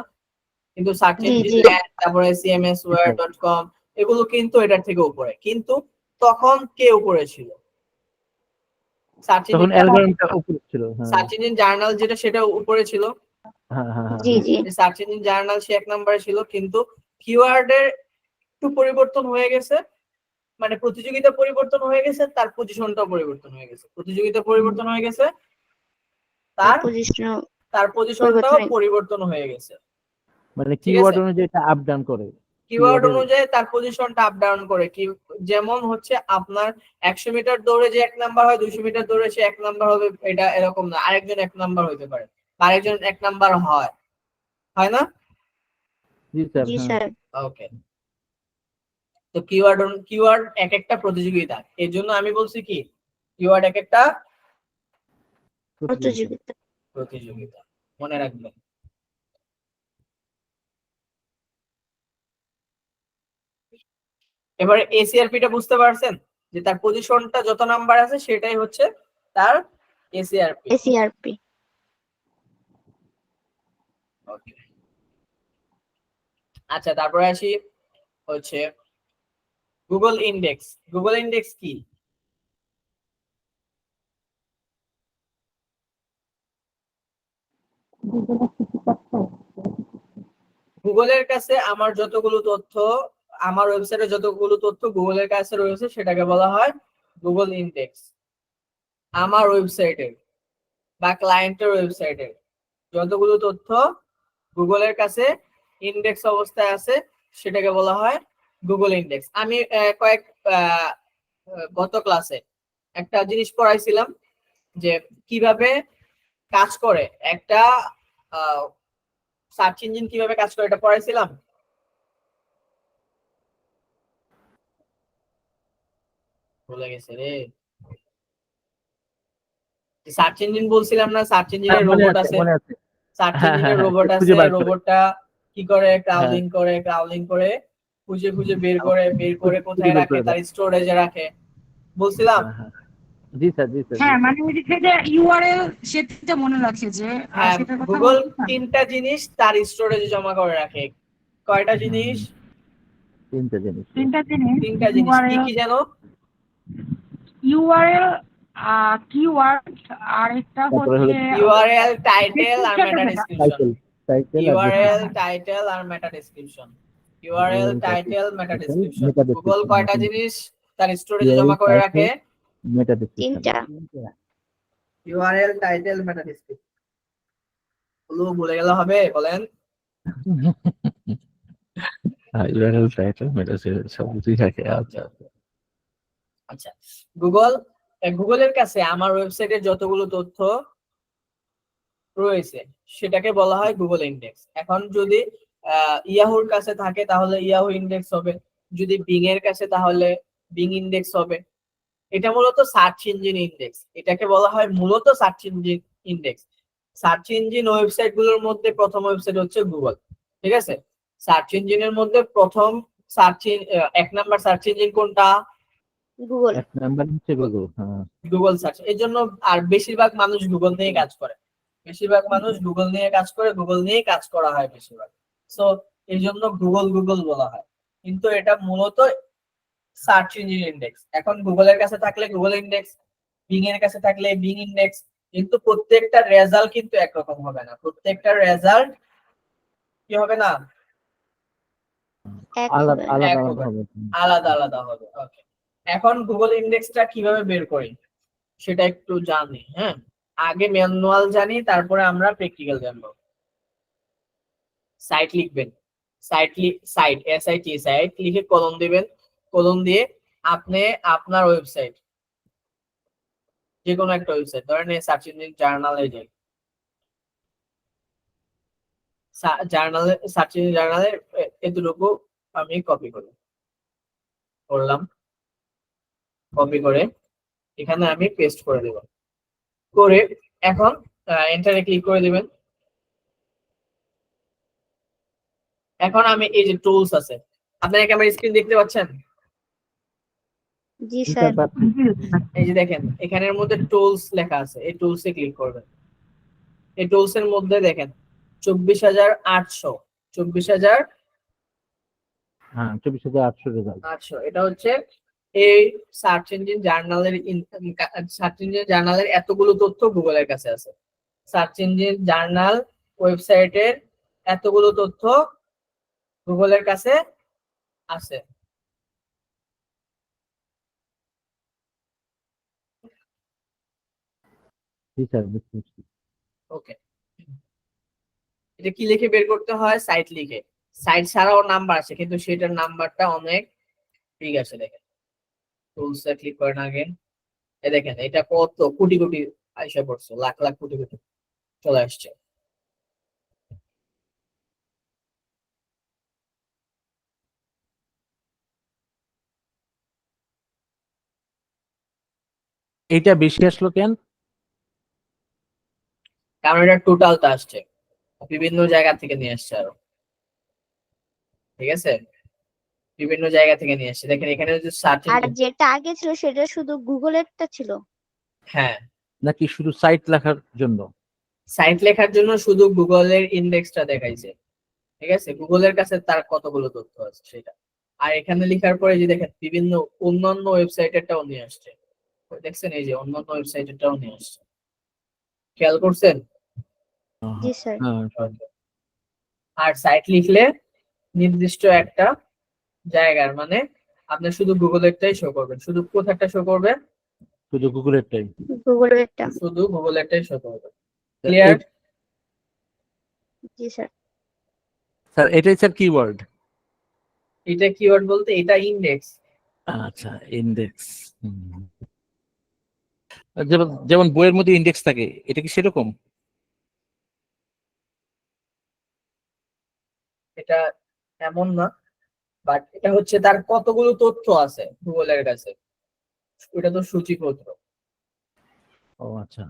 কিন্তু সার্চ জি ইঞ্জিন জি ল্যান্ড তারপরে cmsware.com এগুলো কিন্তু এটার থেকে উপরে। কিন্তু তখন কে উপরে ছিল? সার্চ তখন ইঞ্জিন অ্যালগরিদমটা উপরে ছিল। হ্যাঁ সার্চ ইঞ্জিন জার্নাল যেটা সেটা উপরে ছিল, হ্যাঁ হ্যাঁ হ্যাঁ জি জি সার্চ ইঞ্জিন জার্নাল সে 1 নম্বরে ছিল। কিন্তু কিওয়ার্ডের একটু পরিবর্তন হয়ে গেছে, মানে প্রতিযোগিতা পরিবর্তন হয়ে গেছে, তার পজিশনটাও পরিবর্তন হয়ে গেছে। প্রতিযোগিতা পরিবর্তন হয়ে গেছে, তার পজিশন পজিশনটাও পরিবর্তন হয়ে গেছে। মানে ঠিক কিওয়ার্ড আছে, অনুযায়ী এটা আপ ডাউন করে। কিওয়ার্ড keyword-এর- অনুযায়ী তার পজিশনটা আপ ডাউন করে। কি যেমন হচ্ছে আপনার 100 মিটার দৌড়ে যে 1 নাম্বার হয়, 200 মিটার দৌড়ে সে 1 নাম্বার হবে, এটা এরকম না। আরেকজন 1 নাম্বার হইতে পারে, আরেকজন 1 নাম্বার হয়, হয় না? জি স্যার। জি হ্যাঁ স্যার ওকে, তো কিওয়ার্ড এক একটা প্রতিযোগিতা। এর জন্য আমি বলছি কি কিওয়ার্ড এক একটা প্রতিযোগিতা প্রতিযোগিতা, মনে রাখবেন। এবারে এসিআরপিটা বুঝতে পারছেন, যে তার পজিশনটা যত নাম্বার আছে সেটাই হচ্ছে তার এসিআরপি। এসিআরপি ওকে, আচ্ছা তারপরে আসি হচ্ছে গুগল ইন্ডেক্স। গুগল ইন্ডেক্স কি? গুগলের কিছু তথ্য গুগলের কাছে আমার যতগুলো তথ্য, আমার ওয়েবসাইটে যতগুলো তথ্য গুগলের কাছে রয়েছে সেটাকে বলা হয় গুগল ইন্ডেক্স। আমার ওয়েবসাইটের বা ক্লায়েন্টের ওয়েবসাইটের যতগুলো তথ্য গুগলের কাছে ইন্ডেক্স অবস্থায় আছে সেটাকে বলা হয় গুগল ইন্ডেক্স। আমি গত ক্লাসে একটা জিনিস পড়াইছিলাম যে কিভাবে কাজ করে একটা সার্চ ইঞ্জিন, কিভাবে কাজ করে এটা পড়াইছিলাম। ভুলে গেছে রে, সার্চ ইঞ্জিন বলছিলাম না, সার্চ ইঞ্জিনের মনে রোবট আছে, আছে, মনে আছে। সার্চ হ্যাঁ, ইঞ্জিনের হ্যাঁ, রোবট খুঁজে আছে, বার করে। রোবটটা কি করে হ্যাঁ। ক্রাউলিং করে খুঁজে খুঁজে বের করে খুঁজে কোথায় বের রাখে, করে তার স্টোরেজে রাখে, বলছিলাম। হ্যাঁ, হ্যাঁ। জি স্যার, জি স্যার, জি হ্যাঁ স্যার। মানে ওই দিকে যে ইউআরএল সেটা মনে রাখে যে হ্যাঁ, সেটার কথা গুগল বলছেন? 3টা জিনিস তার স্টোরেজে জমা করে রাখে। কয়টা জিনিস? 3টা জিনিস। 3টা জিনিস 3টা জিনিস কি কি জানো? ইউআরএল কিওয়ার্ড আর একটা তারপরে হলো হচ্ছে ইউআরএল, টাইটেল আর মেটা description-টা ডেসক্রিপশন। টাইটেল আর ইউআরএল, description। টাইটেল আর meta description. URL, title, meta description. meta Google description, কয়টা হ্যাঁ। জিনিস তার স্টোরেজে URL, জমা করে title, রাখে? meta description। 3টা ইউআরএল, টাইটেল, মেটা ডেসক্রিপশন। ভুলে গেলে হবে, বলেন। URL, টাইটেল, মেটা সব কিছুই থাকে। আচ্ছা। আচ্ছা, গুগলের কাছে আমার ওয়েবসাইটের যতগুলো তথ্য রয়েছে সেটাকে বলা হয় গুগল ইন্ডেক্স। এখন যদি ইয়াহুর কাছে থাকে তাহলে ইয়াহু ইন্ডেক্স হবে, যদি বিং এর কাছে তাহলে বিং ইন্ডেক্স হবে। এটা মূলত সার্চ ইঞ্জিন ইন্ডেক্স, এটাকে বলা হয় মূলত search engine index. Search engine website গুলোর মধ্যে প্রথম ওয়েবসাইট হচ্ছে গুগল, ঠিক আছে? সার্চ ইঞ্জিনের মধ্যে প্রথম 1 নাম্বার সার্চ ইঞ্জিন কোনটা? গুগল 1 নাম্বার হচ্ছে গুগল। হ্যাঁ। Google search. এর জন্য আর বেশিরভাগ মানুষ গুগল নিয়ে কাজ করে, বেশিরভাগ মানুষ গুগল নিয়ে কাজ করে, গুগল নিয়ে কাজ করা হয় বেশিরভাগ। সো এই জন্য গুগল বলা হয়, কিন্তু এটা মূলত সার্চ ইঞ্জিন ইন্ডেক্স। এখন গুগলের কাছে থাকলে গুগল ইন্ডেক্স, বিং এর কাছে থাকলে বিং ইন্ডেক্স, কিন্তু প্রত্যেকটা রেজাল্ট কিন্তু একরকম হবে না। প্রত্যেকটা রেজাল্ট কি হবে না, এক আলাদা হবে আলাদা এক আলাদা হবে, হবে। আলাদা আলাদা হবে। ওকে, এখন গুগল ইন্ডেক্সটা কিভাবে বের করি সেটা একটু জানি। হ্যাঁ, আগে ম্যানুয়াল জানি, তারপরে আমরা প্র্যাকটিক্যাল জানবো। সাইট লিখবেন, সাইট লিখে কলম দিবেন, কলম দিয়ে আপনি আপনার ওয়েবসাইট, যে কোনো একটা ওয়েবসাইট ধরেন সার্চ ইঞ্জিন জার্নালে যাই, সার্চ ইঞ্জিন জার্নালে এতটুকু আমি কপি করলাম, কপি করে এখানে আমি পেস্ট করে দেব, করে এখন এন্টারে ক্লিক করে দিবেন। এখন আমি এই যে টুলস আছে, আপনারা কি আমার স্ক্রিন দেখতে পাচ্ছেন? জি স্যার। এই যে দেখেন এখানের মধ্যে টুলস লেখা আছে, এই টুলস এ ক্লিক করবেন। এই টুলস এর মধ্যে দেখেন 24,800 24,800 হ্যাঁ 24,800 রেজাল্ট। এটা হচ্ছে এই সার্চ ইঞ্জিন জার্নালের এতগুলো তথ্য গুগলের কাছে আছে। সার্চ ইঞ্জিন জার্নাল ওয়েবসাইটের এতগুলো তথ্য গুগলের কাছে আছে। জি স্যার বুঝতে পারছি। ওকে, এটা কি লিখে বের করতে হয়? সাইট লিখে। সাইট ছাড়াও নাম্বার আছে, কিন্তু সেটার নাম্বারটা অনেক ঠিক আছে। দেখেন টুলস এ ক্লিক করেন আগে, এই দেখেন এটা কত কোটি কোটি আইসা পড়ছে, লাখ লাখ কোটি কোটি চলে আসছে। এইটা বেশি আসলো কেন? কারণ এটা টোটালটা আসছে, বিভিন্ন জায়গা থেকে নিয়ে আসছে আরো, ঠিক আছে? বিভিন্ন জায়গা থেকে নিয়ে আসছে। দেখেন এখানে যে সার্চ আর ইঞ্জিন, যেটা আগে ছিল সেটা শুধু গুগলেরটা ছিল। হ্যাঁ নাকি শুধু সাইট লেখার জন্য? সাইট লেখার জন্য শুধু গুগলের ইন্ডেক্সটা দেখাইছে, ঠিক আছে? গুগলের কাছে তার কতগুলো তথ্য আছে সেটা। আর এখানে লেখার পরে যে দেখেন বিভিন্ন অন্যান্য ওয়েবসাইটেরটাও নিয়ে আসছে, দেখছেন? এই যে অন্যান্য ওয়েবসাইটেরটাও নিয়ে আসছে, খেয়াল করছেন? জি স্যার। হ্যাঁ আর সাইট লিখলে নির্দিষ্ট একটা জায়গার, মানে আপনি শুধু গুগলেরটাই শো করবেন। শুধু কোথাটা শো করবেন? শুধু গুগলেরটাই। গুগলেরটা। শুধু গুগলেরটাই শো করবে। ক্লিয়ার? জি স্যার। স্যার এটাই স্যার কিওয়ার্ড। এটা কিওয়ার্ড বলতে এটা ইন্ডেক্স। আচ্ছা ইন্ডেক্স। যেমন যেমন বইয়ের মধ্যে ইন্ডেক্স থাকে, এটা কি সেরকম? এটা এমন না, বাট এটা হচ্ছে তার কতগুলো তথ্য আছে গুগলের কাছে, ওটা তো সূচিপত্র। ও আচ্ছা।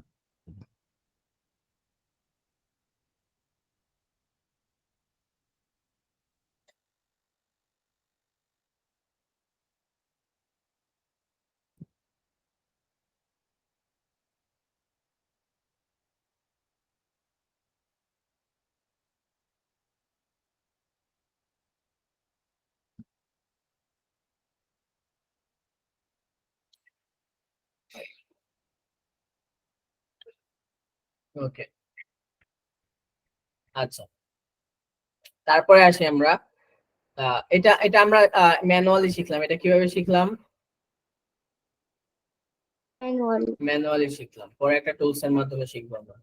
ওকে, আচ্ছা। তারপরে আসি আমরা, এটা এটা আমরা ম্যানুয়ালি শিখলাম। এটা কিভাবে শিখলাম? ম্যানুয়ালি শিখলাম, পরে একটা টুলস এর মাধ্যমে শিখবো আমরা।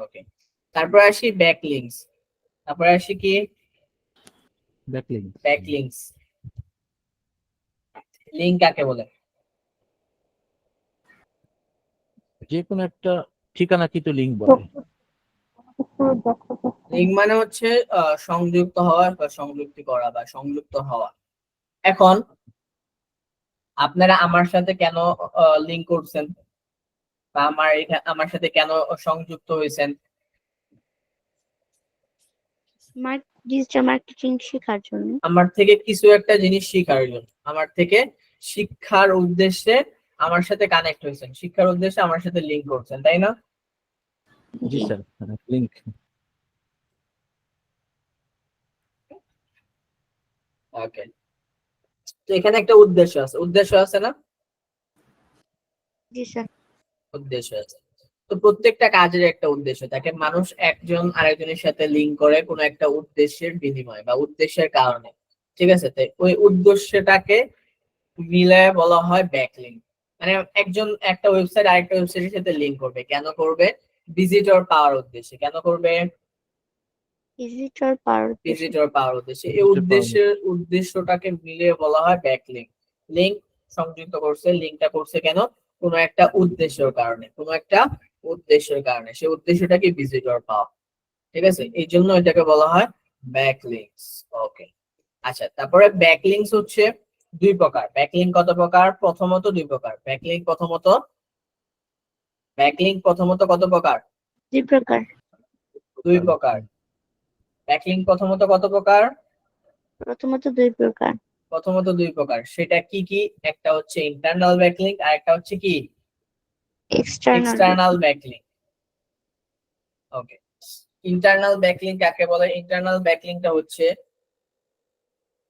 ওকে, তারপরে আসি ব্যাকলিংকস। তারপরে আসি কি? ব্যাকলিংকস। লিংক কাকে বলে? যে কোনো একটা ঠিকানা কি তো লিংক বলে। লিংক মানে হচ্ছে সংযুক্ত হওয়া বা সংযুক্তি করা বা সংযুক্ত হওয়া। এখন আপনারা আমার সাথে কেন লিংক করছেন বা আমার সাথে কেন সংযুক্ত হয়েছেন? ডিজিটাল মার্কেটিং শেখার জন্য। আমার থেকে কিছু একটা জিনিস শেখার জন্য, আমার থেকে শিক্ষার উদ্দেশ্যে আমার সাথে কানেক্ট হয়েছেন, শিক্ষার উদ্দেশ্যে আমার সাথে লিংক করছেন, তাই না? জি স্যার লিংক। ওকে, তো এখানে একটা উদ্দেশ্য আছে, উদ্দেশ্য আছে না? জি স্যার। উদ্দেশ্য আছে। তো প্রত্যেকটা কাজের একটা উদ্দেশ্য থাকে, মানুষ একজন আরেকজনের সাথে লিংক করে কোনো একটা উদ্দেশ্যের বিনিময়ে বা উদ্দেশ্যের কারণে, ঠিক আছে? তাই ওই উদ্দেশ্যটাকে মিলায় বলা হয় ব্যাকলিংক। মানে একজন একটা ওয়েবসাইট আরেকটা ওয়েবসাইটের সাথে লিংক করবে, কেন করবে? ভিজিটর পাওয়ার উদ্দেশ্যে। কেন করবে? ভিজিটর পাওয়ার উদ্দেশ্যে। ভিজিটর পাওয়ার উদ্দেশ্যে। এই উদ্দেশ্যটাকে মিলিয়ে বলা হয় ব্যাকলিংক। লিংক সংযুক্ত করছে, লিংকটা করছে কেন? কোনো একটা উদ্দেশ্যের কারণে, কোনো একটা উদ্দেশ্যের কারণে। সেই উদ্দেশ্যটাকে ভিজিটর পাওয়া, ঠিক আছে? এই জন্য এটাকে বলা হয় ব্যাকলিংকস। ওকে, আচ্ছা। তারপরে ব্যাকলিংকস হচ্ছে দুই প্রকার। ব্যাকলিংক কত প্রকার? প্রথমত দুই প্রকার। ব্যাকলিংক প্রথমত কত প্রকার? দুই প্রকার। দুই প্রকার। ব্যাকলিংক প্রথমত কত প্রকার? প্রথমত দুই প্রকার। প্রথমত দুই প্রকার, সেটা কি কি? একটা হচ্ছে ইন্টারনাল ব্যাকলিংক আর একটা হচ্ছে কি এক্সটার্নাল ব্যাকলিংক। ওকে, ইন্টারনাল ব্যাকলিংক কাকে বলে? ইন্টারনাল ব্যাকলিংকটা হচ্ছে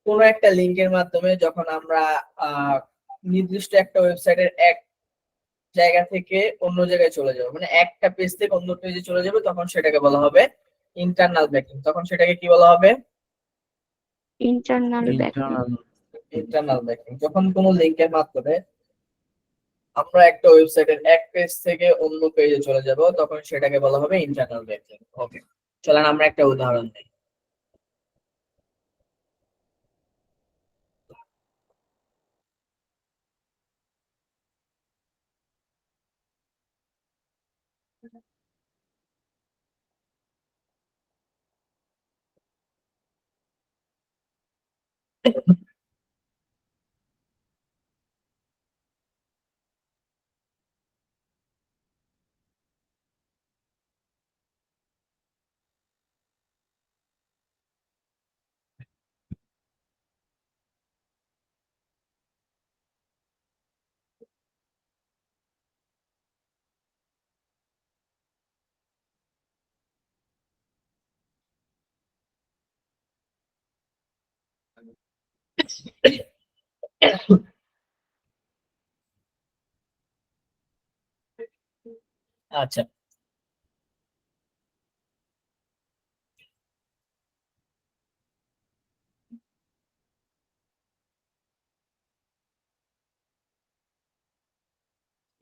কোন একটা লিংকের মাধ্যমে যখন আমরা নির্দিষ্ট একটা ওয়েবসাইটের এক জায়গা থেকে অন্য জায়গায় চলে যাবো, মানে একটা পেজ থেকে অন্য পেজে চলে যাবে, তখন সেটাকে বলা হবে ইন্টারনাল ব্যাকলিংক। তখন সেটাকে কি বলা হবে? Internal internal backlink. যখন কোনো লিংকের মাধ্যমে আমরা একটা ওয়েবসাইটের এক পেজ থেকে অন্য পেজে চলে যাব, তখন সেটাকে বলা হবে ইন্টারনাল ব্যাকলিংক। ওকে, চলেন আমরা একটা উদাহরণ দিই। আচ্ছা,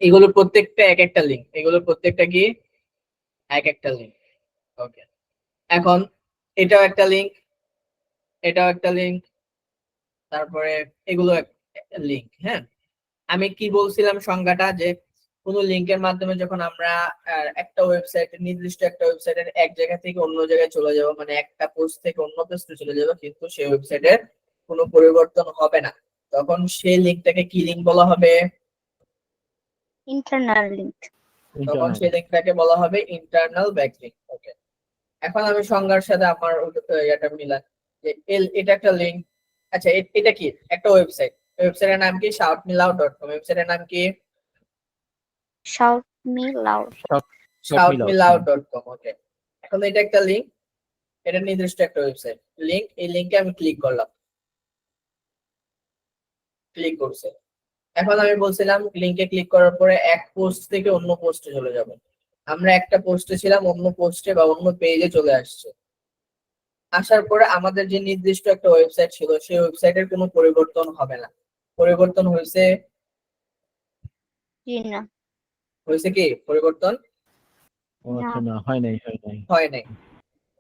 এগুলোর প্রত্যেকটা এক একটা লিংক, এগুলোর প্রত্যেকটা কি এক একটা লিংক। ওকে, এখন এটাও একটা লিংক, এটাও একটা লিংক, তারপরে এগুলো একটা লিংক। হ্যাঁ, আমি কি বলছিলাম সংজ্ঞাটা, যে কোনো লিংকের মাধ্যমে যখন আমরা একটা ওয়েবসাইট, নির্দিষ্ট একটা ওয়েবসাইটের এক জায়গা থেকে অন্য জায়গায় চলে যাব, মানে একটা পোস্ট থেকে অন্য পোস্টে চলে যাব, কিন্তু সেই ওয়েবসাইটের কোনো পরিবর্তন হবে না, তখন সেই লিংকটাকে কি লিংক বলা হবে? Internal link. তখন সেই লিংকটাকে বলা হবে ইন্টারনাল ব্যাকলিংক। ওকে, এখন আমি সংজ্ঞার সাথে আমার এটা মিলান, যে এটা একটা লিংক। আচ্ছা, এটা কি একটা ওয়েবসাইট? ওয়েবসাইটের নাম কি? shoutmeloud.com। ওয়েবসাইটের নাম কি? shoutmeloud.com। ওকে, এখন এটা একটা লিংক, এটা নির্দিষ্ট একটা ওয়েবসাইট লিংক। এই লিংকে আমি ক্লিক করলাম, ক্লিক করছে। এখন আমি বলছিলাম লিংকে ক্লিক করার পরে এক পোস্ট থেকে অন্য পোস্টে চলে যাব। আমরা একটা পোস্টে ছিলাম, অন্য পোস্টে বা অন্য পেজে চলে আসছে। আসার পরে আমাদের যে নির্দিষ্ট একটা ওয়েবসাইট ছিল, সেই ওয়েবসাইটের কোনো পরিবর্তন হবে না। পরিবর্তন হয়েছে? না। হয়েছে কি পরিবর্তন? হয় নাই।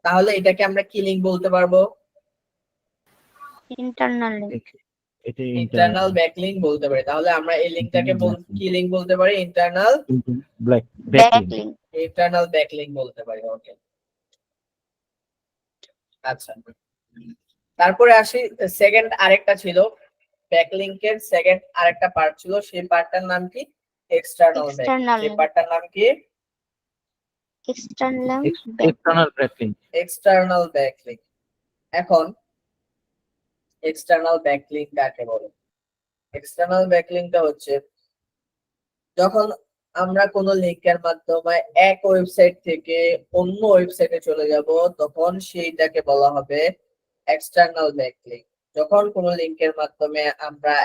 তাহলে এটাকে আমরা কি লিংক বলতে পারবো? Internal link. ইন্টারনাল ব্যাকলিংক বলতে পারি। তাহলে আমরা এই লিংকটাকে কি লিংক বলতে পারি? Internal backlink. ইন্টারনাল ব্যাকলিংক বলতে পারি। ওকে, আচ্ছা, তারপরে আসি সেকেন্ড আরেকটা ছিল ব্যাকলিংকের, সেকেন্ড আরেকটা পার্ট ছিল, সেই পার্টটার নাম কি? External backlink. সেই পার্টটার নাম কি? External backlink. এখন এক্সটার্নাল ব্যাকলিংক কাকে বলে? এক্সটার্নাল ব্যাকলিংকটা হচ্ছে যখন আমরা কোনো লিংকের মাধ্যমে এক ওয়েবসাইট থেকে অন্য ওয়েবসাইটে চলে যাব, তখন সেইটাকে বলা হবে এক্সটার্নাল ব্যাকলিংক। যখন কোনো লিংকের মাধ্যমে আমরা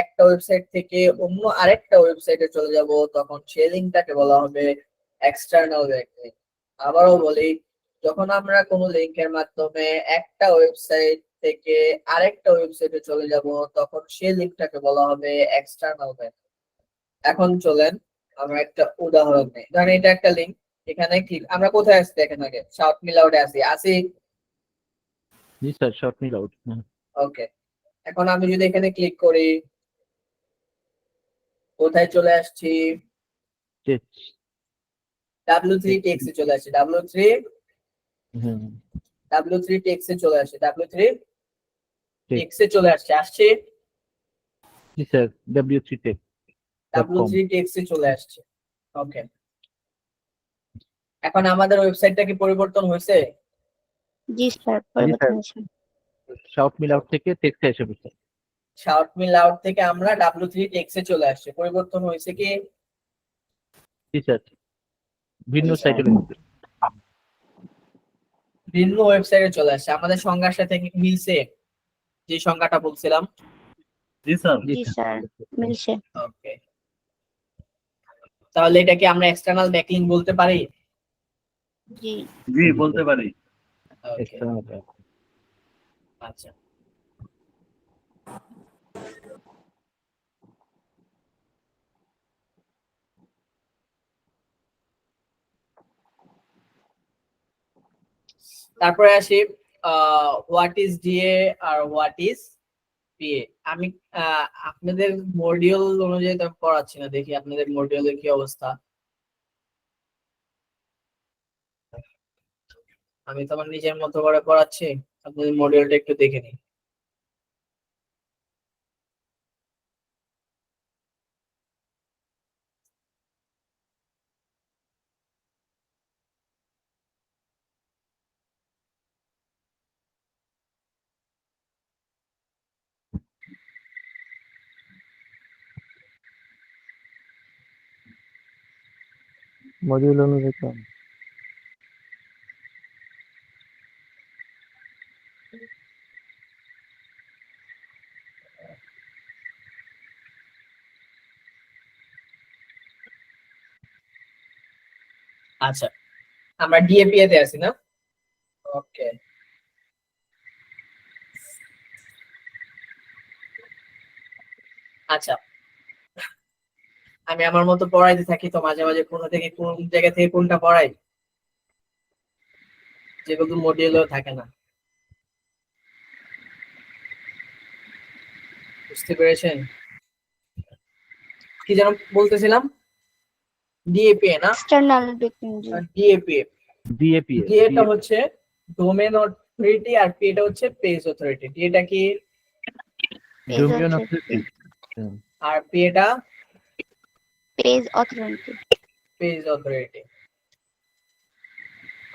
একটা ওয়েবসাইট থেকে অন্য আরেকটা ওয়েবসাইটে চলে যাব, তখন সেই লিংকটাকে বলা হবে এক্সটার্নাল ব্যাকলিংক। আবারও বলি, যখন আমরা কোনো লিংকের মাধ্যমে একটা ওয়েবসাইট থেকে আরেকটা ওয়েবসাইটে চলে যাব, তখন সেই লিংকটাকে বলা হবে এক্সটার্নাল ব্যাকলিংক। এখন চলেন আমরা একটা উদাহরণ নেই। ধরেন এটা একটা লিংক, এখানে ক্লিক, আমরা কোথায় আছি দেখেন আগে? shoutmeloud-এ আছি। জি স্যার, shoutmeloud। ওকে, এখন আমি যদি এখানে ক্লিক করি, কোথায় চলে আসছি? W3 টেক্সটে চলে আসছে। W3 টেক্সটে চলে আসছে। W3 টেক্সটে চলে আসছে। আসছে? জি স্যার, W3 টেক্সট। W3 টেক্সটে চলে আসছে। ওকে, এখন আমাদের ওয়েবসাইটটা কি পরিবর্তন হয়েছে? জি স্যার, পরিবর্তন হয়েছে। শাউট মিল আউট থেকে টেক্সটে এসে পড়ছে। শাউট মিল আউট থেকে আমরা W3 টেক্সে চলে আসছে, পরিবর্তন হয়েছে কি? জি স্যার, ভিন্ন জি, সাইটে স্যার। ভিন্ন ওয়েবসাইটে চলে আসছে। আমাদের সংজ্ঞার সাথে কি মিলছে যে সংজ্ঞাটা বলছিলাম? জি স্যার। জি, স্যার, মিলছে। ওকে, তাহলে এটা কি আমরা এক্সটার্নাল ব্যাকলিংক বলতে পারি? জি, জি বলতে পারি। ওকে, আচ্ছা। তারপরে আসি হোয়াট ইজ ডিএ আর হোয়াট ইজ পিএ। আমি আপনাদের মডিউল অনুযায়ী তো পড়াচ্ছি না, দেখি আপনাদের মডিউলের কি অবস্থা। আমি তো আমার নিজের মতো করে পড়াচ্ছি, আপনাদের মডিউলটা একটু দেখে নিই। মডিউল অনুযায়ী কেমন? আচ্ছা, আমরা ডিএপিএ তে আছি না? ওকে, আচ্ছা। আমি আমার মতো পড়াইতে থাকি, তো মাঝে মাঝে কোন থেকে কোন জায়গা থেকে কোনটা পড়াই, যেগুলো মডিউলেও থাকে না। বুঝতে পেরেছেন? কি যেন বলতেছিলাম? ডিএপিএ না? External backlink. জি, ডিএপিএ। ডিএপি ডিএটা হচ্ছে ডোমেন অথরিটি আর পিটা হচ্ছে পেজ অথরিটি। ডিএটা কি? Domain authority. আর পিটা page authority. Page authority.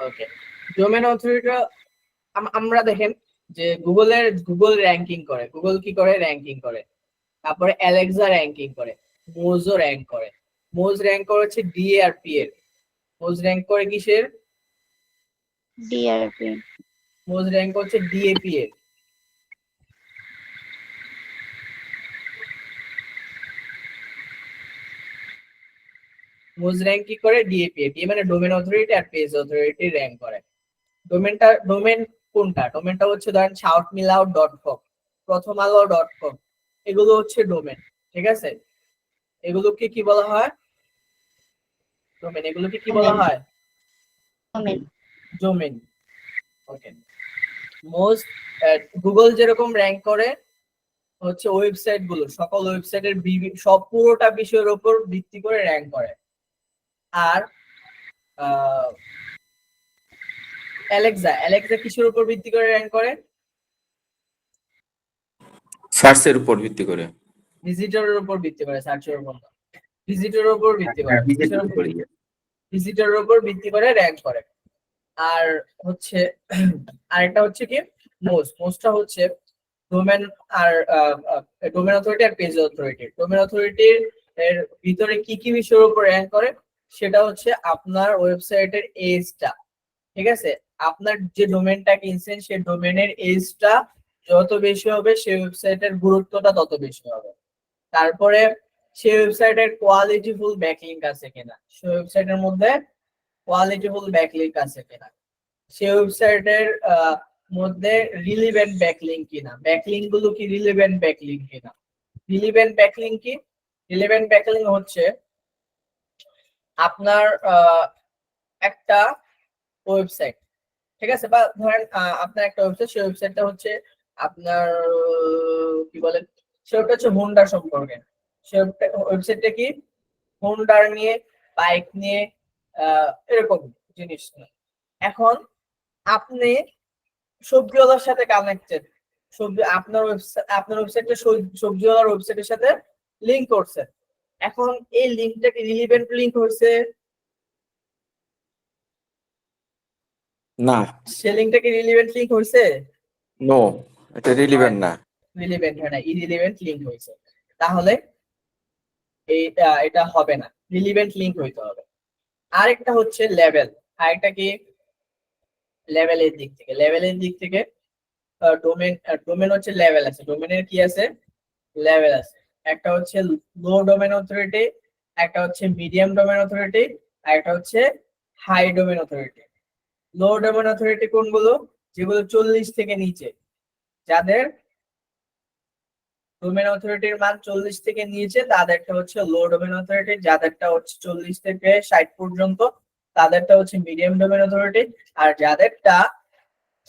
Okay, domain authority আমরা দেখেন যে গুগল র্যাঙ্কিং করে। গুগল কি করে? র্যাঙ্কিং করে। তারপরে অ্যালেক্সা র্যাঙ্কিং করে, মোজও র্যাঙ্ক করে। মোজ র্যাঙ্ক করে হচ্ছে ডিএ আর পি এর। মোজ র্যাঙ্ক করে কিসের? ডিআরপি। মোজ র্যাঙ্ক হচ্ছে ডিএপি এর। মোজ র্যাঙ্ক কি করে? ডিএপি এর। ডি মানে ডোমেন অথরিটি আর পেজ অথরিটি র্যাঙ্ক করে। ডোমেন কোনটা? ডোমেনটা হচ্ছে ধরেন shoutmelout.com, prothomalo.com, এগুলো হচ্ছে ডোমেন। ঠিক আছে, এগুলোকে কি বলা হয়? ডোমেন। এগুলোকে কি বলা হয়? ডোমেন। ডোমেন। ওকে, মোস্ট গুগল যেরকম র্যাঙ্ক করে হচ্ছে ওয়েবসাইট গুলো, সকল ওয়েবসাইটের সব পুরোটা বিষয়ের উপর ভিত্তি করে র্যাঙ্ক করে। আর অ্যালেক্সা কিসের উপর ভিত্তি করে র্যাঙ্ক করে? সার্চের উপর ভিত্তি করে। ভিজিটরের উপর ভিত্তি করে, সার্চের উপর না। ভিজিটরের উপর ভিত্তি করে, ভিজিটরের উপর ভিত্তি করে র্যাঙ্ক করে। আর হচ্ছে আরেকটা হচ্ছে কি মোস্টটা হচ্ছে ডোমেন আর ডোমেন অথরিটি আর পেজ অথরিটি। ডোমেন অথরিটির এর ভিতরে কি কি বিষয়ের উপর র্যাঙ্ক করে সেটা হচ্ছে আপনার ওয়েবসাইটের এজটা। ঠিক আছে, আপনার যে ডোমেনটা কিনছেন সেই ডোমেনের এজটা যত বেশি হবে সেই ওয়েবসাইটের গুরুত্বটা তত বেশি হবে। তারপরে সেই ওয়েবসাইটের কোয়ালিটিফুল ব্যাকলিংক আছে কিনা, সেই ওয়েবসাইটের মধ্যে কোয়ালিটিফুল ব্যাকলিংক আছে কিনা, সেই ওয়েবসাইটের মধ্যে রিলিভেন্ট ব্যাকলিংক কিনা, ব্যাকলিংক গুলো কি রিলিভেন্ট ব্যাকলিংক কিনা। রিলিভেন্ট ব্যাকলিংক কি? রিলিভেন্ট ব্যাকলিংক হচ্ছে আপনার একটা ওয়েবসাইট, ঠিক আছে, বা ধরেন আপনার একটা ওয়েবসাইট, সেই ওয়েবসাইটটা হচ্ছে আপনার কি বলে, সেটা হচ্ছে হোন্ডা সম্পর্কে। সেই ওয়েবসাইটটা কি? হোন্ডার নিয়ে, বাইক নিয়ে, এরকম জিনিস নিয়ে। এখন আপনি সবজিওয়ালার সাথে কানেক্টেড, আপনার ওয়েবসাইটটা সবজিওয়ালার ওয়েবসাইটের সাথে লিংক করছেন। এখন এই লিংকটা কি রিলিভেন্ট লিংক হয়েছে? না। সে লিংকটা কি রিলিভেন্ট লিংক হয়েছে? নো। এটা রিলিভেন্ট না। রিলিভেন্ট হয় না, ইরিলিভেন্ট লিঙ্ক হয়েছে, তাহলে এটা হবে না, রিলিভেন্ট লিঙ্ক হইতে হবে। আরেকটা হচ্ছে লেভেল, আরেকটা কি লেভেলের দিক থেকে, লেভেলের দিক থেকে ডোমেন, ডোমেন হচ্ছে লেভেল আছে, ডোমেনের কি আছে, লেভেল আছে। একটা হচ্ছে লো ডোমেন অথরিটি, একটা হচ্ছে মিডিয়াম ডোমেন অথরিটি, আর একটা হচ্ছে হাই ডোমেন অথরিটি। লো ডোমেন অথরিটি কোনগুলো, যেগুলো 40 থেকে নিচে, যাদের ডোমেন অথরিটির মান 40 থেকে নিচে তাদেরটা হচ্ছে লো ডোমেন অথরিটি, যাদেরটা হচ্ছে 40 থেকে 60 পর্যন্ত তাদেরটা হচ্ছে মিডিয়াম ডোমেন অথরিটি, আর যাদেরটা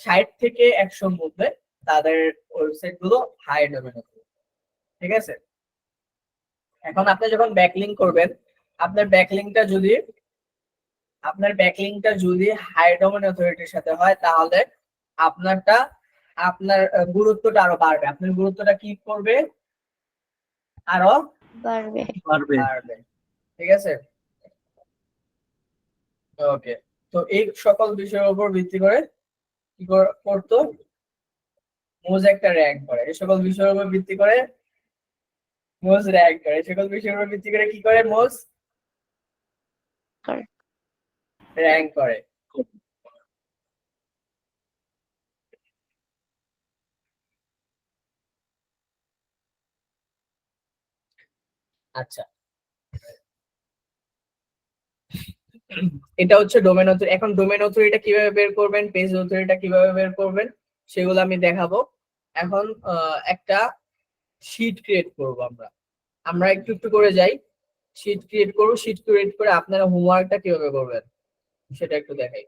60 থেকে 100 এর মধ্যে তাদের ওয়েবসাইট গুলো হাই ডোমেন অথরিটি। ঠিক আছে, এখন আপনি যখন ব্যাকলিংক করবেন, আপনার ব্যাকলিংকটা যদি হাই ডোমেন অথরিটির সাথে হয়, তাহলে আপনার গুরুত্বটা আরো বাড়বে, আপনার গুরুত্বটা কি করবে, আরো বাড়বে। বাড়বে। ঠিক আছে, ওকে। তো এই সকল বিষয়ের উপর ভিত্তি করে কি করতো, মোজ একটা র্যাঙ্ক করে, এই সকল বিষয়ের উপর ভিত্তি করে মোজ র্যাঙ্ক করে, এই সকল বিষয়ের উপর ভিত্তি করে কি করে, মোজ র্যাঙ্ক করে। আচ্ছা, এটা হচ্ছে ডোমেন অথরিটি। এখন ডোমেন অথরিটিটা কিভাবে বের করবেন, পেজ অথরিটিটা কিভাবে বের করবেন, সেগুলো আমি দেখাবো। এখন একটা শীট ক্রিয়েট করব, আমরা একটু একটু করে যাই, শীট ক্রিয়েট করব, শীট ক্রিয়েট করে আপনারা হোমওয়ার্কটা কিভাবে করবেন সেটা একটু দেখাই।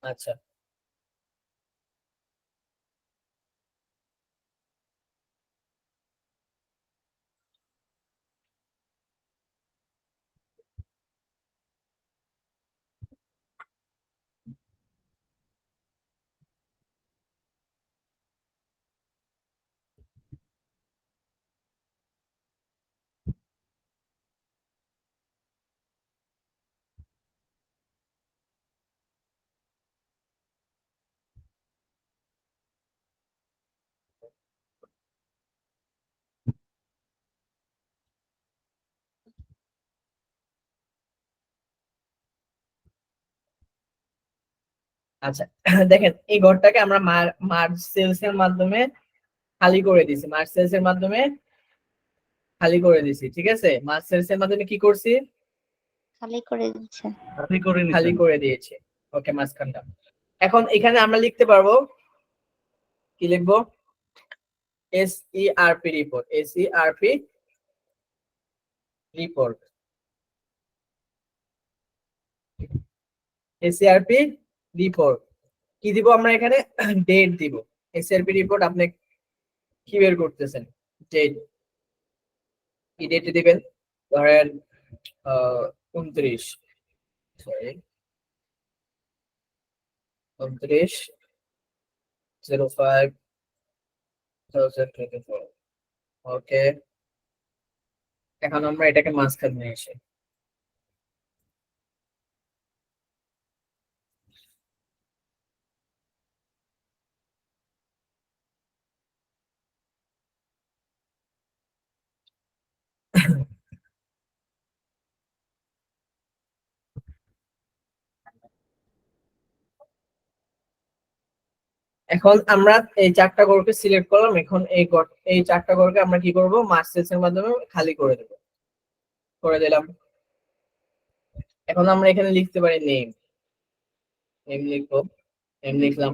আচ্ছা, আচ্ছা। দেখেন, এই ঘরটাকে আমরা মার্জ সেলস এর মাধ্যমে খালি করে দিছি, মার্জ সেলস এর মাধ্যমে খালি করে দিছি। ঠিক আছে, মার্জ সেলস এর মাধ্যমে কি করছি, খালি করে দিচ্ছে। খালি করে দিয়েছি। ওকে, মাঝখানটা। এখন এখানে আমরা লিখতে পারবো, কি লিখবো, SERP report, SERP report, SERP report. কি দিব আমরা এখানে, ডেট দিব। SERP রিপোর্ট আপনি কি বের করতেছেন, ডেট, কি ডেট দিবেন, ধরেন 29, সরি 29/05/2024। ওকে, এখন আমরা এটাকে মাঝখানে নিয়ে আসি। এখন আমরা এই চারটা ঘরকে সিলেক্ট করলাম, এখন এই চারটা ঘরকে আমরা কি করব, মার্জ সেলস এর মাধ্যমে খালি করে দেব, করে দিলাম। এখন আমরা এখানে লিখতে পারি নেম, এম লিখবো, এম লিখলাম।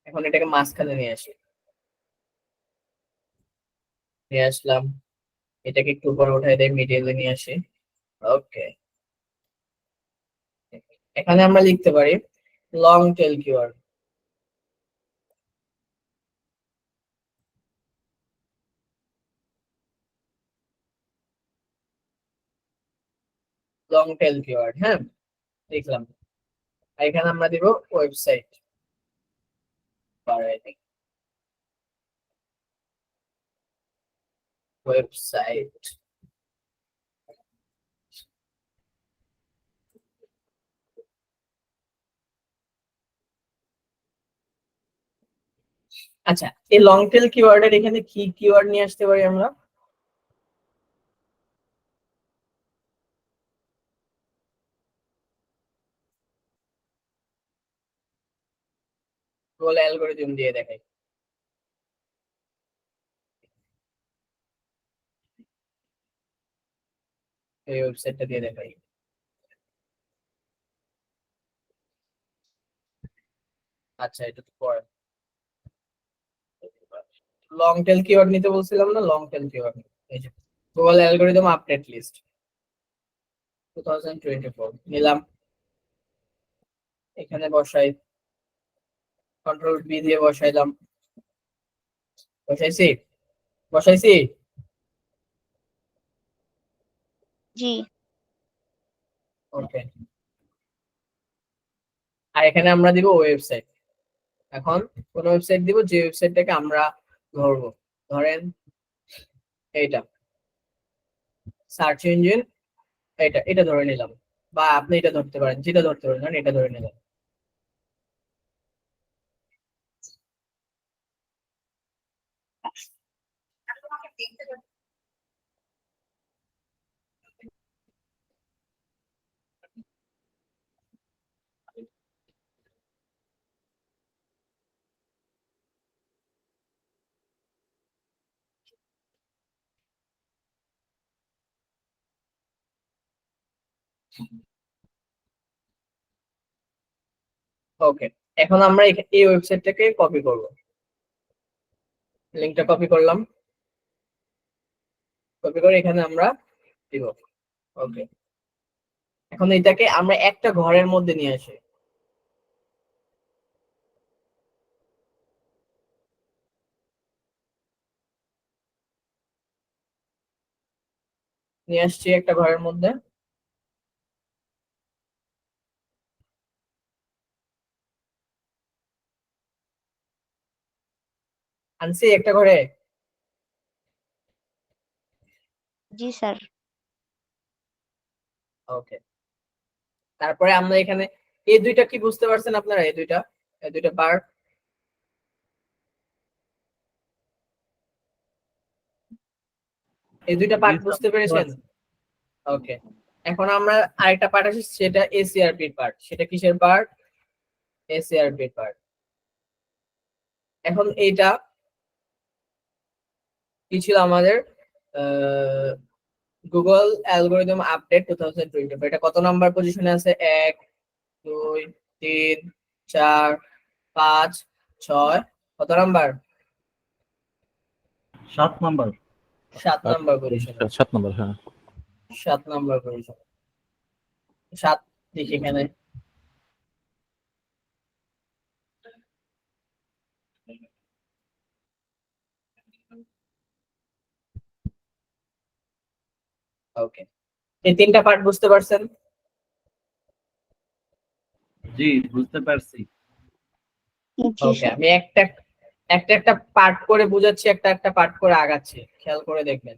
এখন এটাকে মাঝখানে নিয়ে আসি, নিয়ে আসলাম। এটাকে একটু উপরে উঠাই দেয়, মিডিলে নিয়ে আসি। ওকে, এখানে আমরা লিখতে পারি long tail keyword. Long tail keyword, হ্যাঁ লিখলাম। আর এখানে আমরা দিব ওয়েবসাইট, ওয়েবসাইট। আচ্ছা, এই লং টেল কিওয়ার্ডের এখানে কি কিওয়ার্ড নিয়ে আসতে পারি আমরা? গুগল অ্যালগরিদম দিয়ে দেখাই। এই ওয়েবসাইটটা দিয়ে দেখাই। আচ্ছা, এটা তো পরে লং টেল কিওয়ার্ড নিতে বলছিলাম না, লং টেল কিওয়ার্ড। এই যে গুগল অ্যালগরিদম আপডেট লিস্ট 2024 নিলাম, এখানে বসাই, কন্ট্রোল বি দিয়ে বসাইলাম। বসাইছি, বসাইছি। জি। ওকে, আর এখানে আমরা দিব ওয়েবসাইট। এখন কোন ওয়েবসাইট দিব, যে ওয়েবসাইটটাকে আমরা ধরবো। ধরেন এইটা সার্চ ইঞ্জিন, এটা এটা ধরে নিলাম, বা আপনি এটা ধরতে পারেন, যেটা ধরতে পারেন, ধরেন এটা ধরে নিলাম। ওকে, এখন আমরা এই ওয়েবসাইটটাকে কপি করব। লিংকটা কপি করলাম, কপি করে এখানে আমরা দিব। ওকে, এখন এটাকে আমরা একটা ঘরের মধ্যে নিয়ে আসি। নিয়ে আসছি একটা ঘরের মধ্যে। আনছি একটা ঘরে। জি স্যার। ওকে, তারপরে আমরা এখানে এই দুইটা কি বুঝতে পারছেন আপনারা? এই দুইটা পার্ট, এই দুইটা পার্ট বুঝতে পেরেছেন? ওকে, এখন আমরা আরেকটা পার্ট আছে, সেটা এসিআরপি পার্ট। সেটা কিসের পার্ট? ACRP part. এখন এইটা কি ছিল আমাদের? গুগল অ্যালগরিদম আপডেট 2024, এটা কত নাম্বার পজিশনে আছে? 1 2 3 4 5 6, কত নাম্বার? 7 নাম্বার। 7 নাম্বার পজিশনে। 7 নাম্বার, হ্যাঁ। 7 নাম্বার পজিশন, 7 দেখি এখানে। ওকে, এই তিনটা পার্ট বুঝতে পারছেন? জি, বুঝতে পারছি। জি ওকে, স্যার। আমি একটা একটা একটা পার্ট করে বুঝাচ্ছি, একটা একটা পার্ট করে আগাচ্ছি, খেয়াল করে দেখবেন।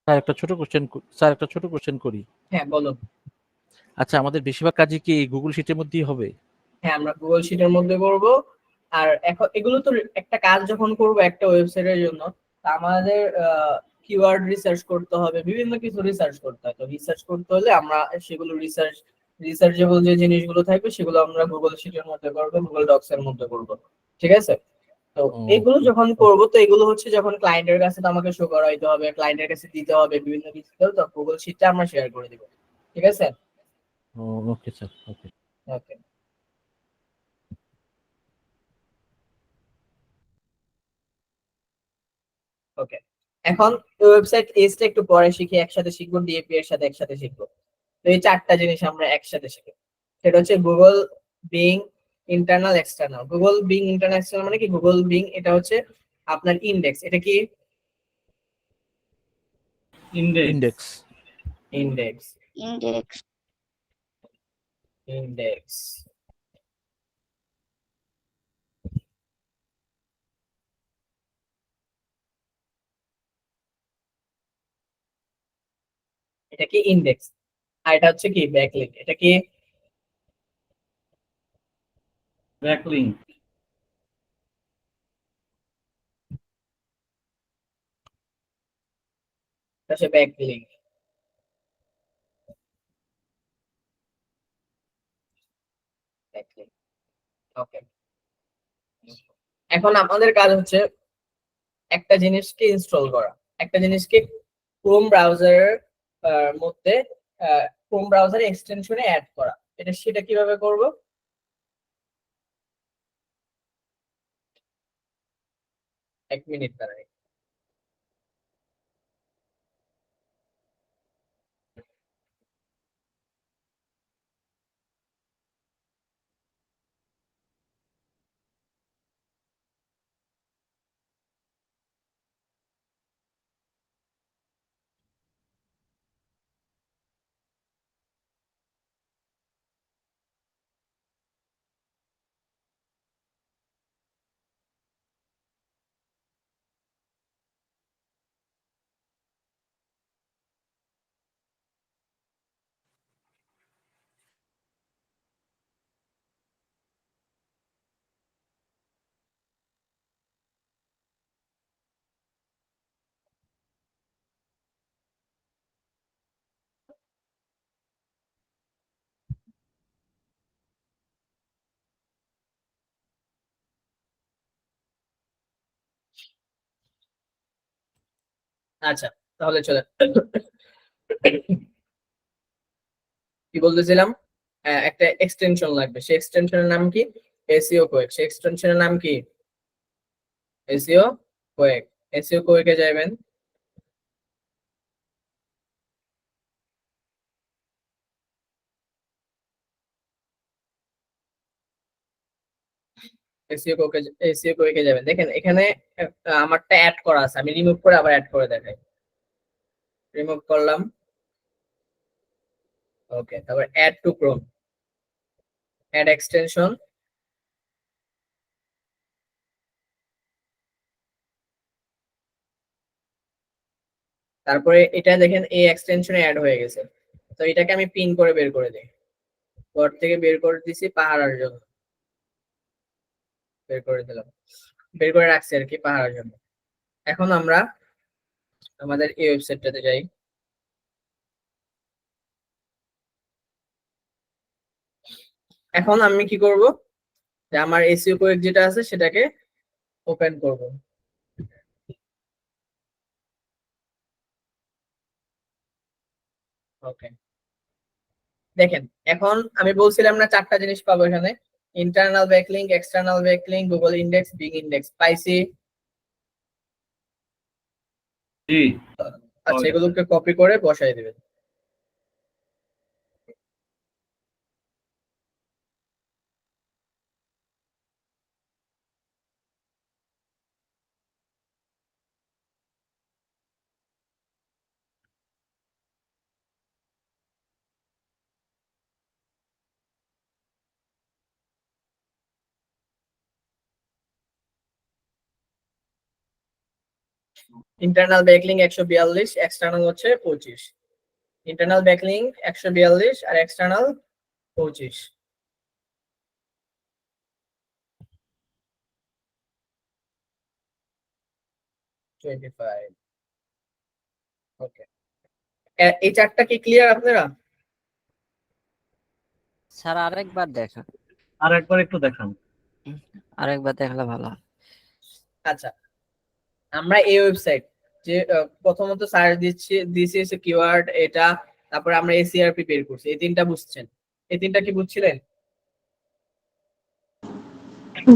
স্যার একটা ছোট কোশ্চেন করি। হ্যাঁ বলো। আচ্ছা, আমাদের বেশিরভাগ কাজই কি গুগল শিটের মধ্যেই হবে? হ্যাঁ আমরা গুগল শিটের মধ্যে করব। আর এখন এগুলো তো একটা কাজ যখন করব একটা ওয়েবসাইটের জন্য, তা আমাদের কিওয়ার্ড রিসার্চ করতে হবে, বিভিন্ন কিছু রিসার্চ করতে হয়। তো রিসার্চ করতে হলে আমরা সেগুলো রিসার্চেবল যে জিনিসগুলো থাকবে সেগুলো আমরা গুগল শিটের মধ্যে করব, গুগল ডক্স এর মধ্যে করব। ঠিক আছে? তো এগুলো যখন করব, তো এগুলো হচ্ছে যখন ক্লায়েন্টের কাছে তো আমাকে শো করাইতে হবে, ক্লায়েন্টের কাছে দিতে হবে বিভিন্ন কিছু, তো গুগল শিটটা আমরা শেয়ার করে দিব। ঠিক আছে? ওকে স্যার, ওকে। ওকে। ওকে, এখন ওয়েবসাইট এজটা একটু পরে শিখি, একসাথে শিখবো, ডিএপি এর সাথে একসাথে শিখবো। তো এই চারটা জিনিস আমরা একসাথে শিখি। সেটা হচ্ছে Google being internal external. Google being internal external মানে কি? গুগল বিং এটা হচ্ছে আপনার ইন্ডেক্স। এটা কি? ইন্ডেক্স। ইন্ডেক্স। ইন্ডেক্স। ইন্ডেক্স। এটা কি? ইন্ডেক্স। আর এটা হচ্ছে কি? ব্যাকলিংক। এটা কি? ব্যাকলিংক। এটা হচ্ছে ব্যাকলিংক। ব্যাকলিংক। ওকে, এখন আমাদের কাজ হচ্ছে একটা জিনিসকে ইনস্টল করা, একটা জিনিসকে ক্রোম ব্রাউজারের মধ্যে ক্রোম ব্রাউজারে এক্সটেনশনে অ্যাড করা। সেটা কিভাবে করব? এক মিনিট দাঁড়াই। আচ্ছা, তাহলে চলে কি বলতেছিলাম? একটা এক্সটেনশন লাগবে। সেই এক্সটেনশনের নাম কি? SEO quake. সেই এক্সটেনশনের নাম কি? SEO quake. এসইও কোয়েকে যাবেন। এসইও কোয়েকে যাবেন। দেখেন এখানে আমারটা অ্যাড করা আছে, আমি রিমুভ করে আবার অ্যাড করে দেখাই। রিমুভ করলাম। ওকে, তারপর add to Chrome, add extension. তারপরে এটা দেখেন এই এক্সটেনশনে অ্যাড হয়ে গেছে। তো এটাকে আমি পিন করে বের করে দিই। ঘর থেকে বের করে দিছি পাহারার জন্য, বের করে দিলাম, বের করে রাখছি আর কি পাহারার জন্য। এখন আমরা আমাদের এই ওয়েবসাইটটাতে যাই। এখন আমি কি করব, যে আমার এসইও কোয়েক যেটা আছে সেটাকে ওপেন করব। ওকে, দেখেন এখন আমি বলছিলাম না চারটা জিনিস পাবো এখানে? Internal backlink, external backlink, Google index, Bing index. পাইছি? জি। আচ্ছা, এগুলোকে কপি করে বসাই দিবেন। ইন্টারনাল ব্যাকলিং 142, এক্সটার্নাল হচ্ছে 25। ইন্টারনাল ব্যাকলিং 142 আর এক্সটার্নাল 25। ওকে, এই চারটা কি ক্লিয়ার আপনারা? স্যার আরেকবার দেখান, আরেকবার একটু দেখান। আরেকবার দেখালে ভালো হয়। আচ্ছা, আমরা এই ওয়েবসাইট যে প্রথমত সার্চ দিচ্ছি হচ্ছে কিওয়ার্ড এটা, তারপরে আমরা এসিআরপি বের করছি, এই তিনটা বুঝছেন? এই তিনটা কি বুঝছিলেন?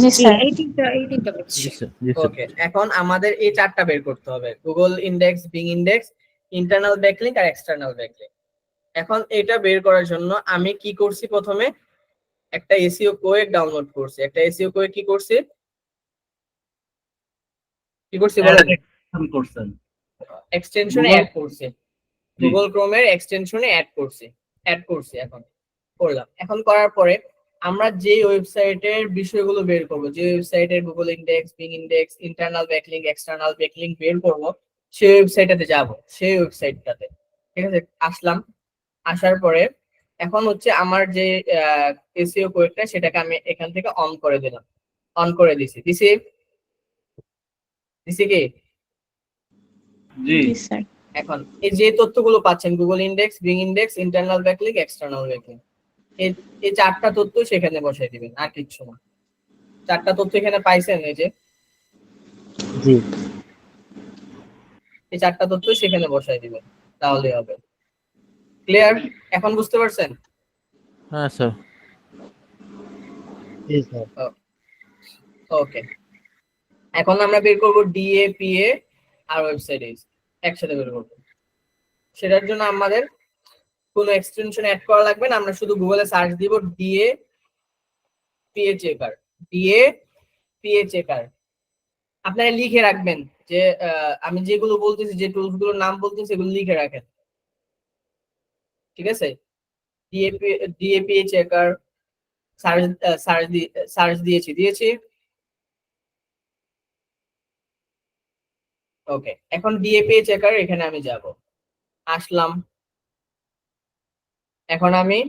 জি স্যার। এই তিনটা বুঝছি। জি স্যার, জি স্যার। ওকে, এখন আমাদের এই চারটা বের করতে হবে, Google index, Bing index, internal backlink আর এক্সটার্নাল ব্যাকলিংক। এখন এটা বের করার জন্য আমি কি করছি, প্রথমে একটা এসইও কোয়েক ডাউনলোড করছি। একটা এসইও কোয়েক কি করছি বলেন? করছেন এক্সটেনশনে অ্যাড করছি, গুগল ক্রোমের এক্সটেনশনে অ্যাড করছি। এখন করলাম, এখন করার পরে আমরা যে ওয়েবসাইটের বিষয়গুলো বের করব, যে ওয়েবসাইটের Google index, Bing index, internal backlink, external backlink বের করব, সেই ওয়েবসাইটটাতে যাব, সেই ওয়েবসাইটটাতে। ঠিক আছে, আসলাম, আসার পরে এখন হচ্ছে আমার যে এসইও কোয়েকটা, সেটাকে আমি এখান থেকে অন করে দিলাম, অন করে দিছি কি? জি জি স্যার। এখন এই যে তথ্যগুলো পাচ্ছেন, Google index, Bing index, internal backlink, external backlink, এই চারটা তথ্য সেখানে বসাই দিবেন, আর কিচ্ছু না। চারটা তথ্য এখানে পাইছেন, এই যে জি এই চারটা তথ্য সেখানে বসাই দিবেন, তাহলেই হবে। ক্লিয়ার? এখন বুঝতে পারছেন? হ্যাঁ স্যার। ওকে, এখন আমরা বের করব ডিএ, পিএ আর ওয়েবসাইট এজ একসাথে বের করব। সেটার জন্য আমাদের কোনো এক্সটেনশন অ্যাড করা লাগবে না, আমরা শুধু গুগলে সার্চ দিব DA PA checker, DA PA checker. আপনারা লিখে রাখবেন যে আমি যেগুলো বলতেছি, যে টুলস গুলোর নাম বলতেছি, এগুলো লিখে রাখেন। ঠিক আছে, ডিএপি চেকার সার্চ দিয়েছি। ওকে, এখন ডিএপি চেকার এখানে আমি যাব, আসলাম। এখন আমি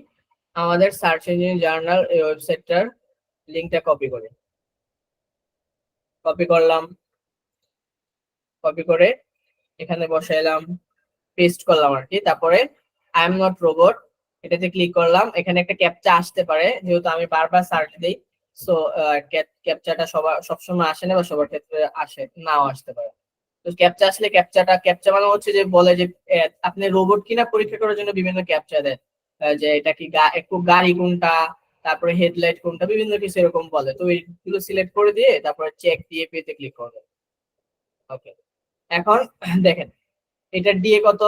আমাদের সার্চ ইঞ্জিন জার্নাল এই ওয়েবসাইটটার লিংকটা কপি করলাম, কপি করে এখানে বসাইলাম, পেস্ট করলাম আর কি। তারপরে আই এম নট রোবট এটাতে ক্লিক করলাম। এখানে একটা ক্যাপচা আসতে পারে, যেহেতু আমি বারবার সার্চ দিই, সো ক্যাপচাটা সবসময় আসে না, বা সবার ক্ষেত্রে আসে নাও আসতে পারে। তো ক্যাপচা আসলে ক্যাপচা মানে হচ্ছে যে বলে যে আপনি রোবট কিনা পরীক্ষা করার জন্য বিভিন্ন ক্যাপচা দেন, যে এটা কি একটু গাড়ি কোনটা, তারপরে হেডলাইট কোনটা, বিভিন্ন কিছু এরকম বলে। তো এইগুলো সিলেক্ট করে দিয়ে তারপরে চেক দিয়ে পেতে ক্লিক করবেন। ওকে, এখন দেখেন এটা ডিএ কত?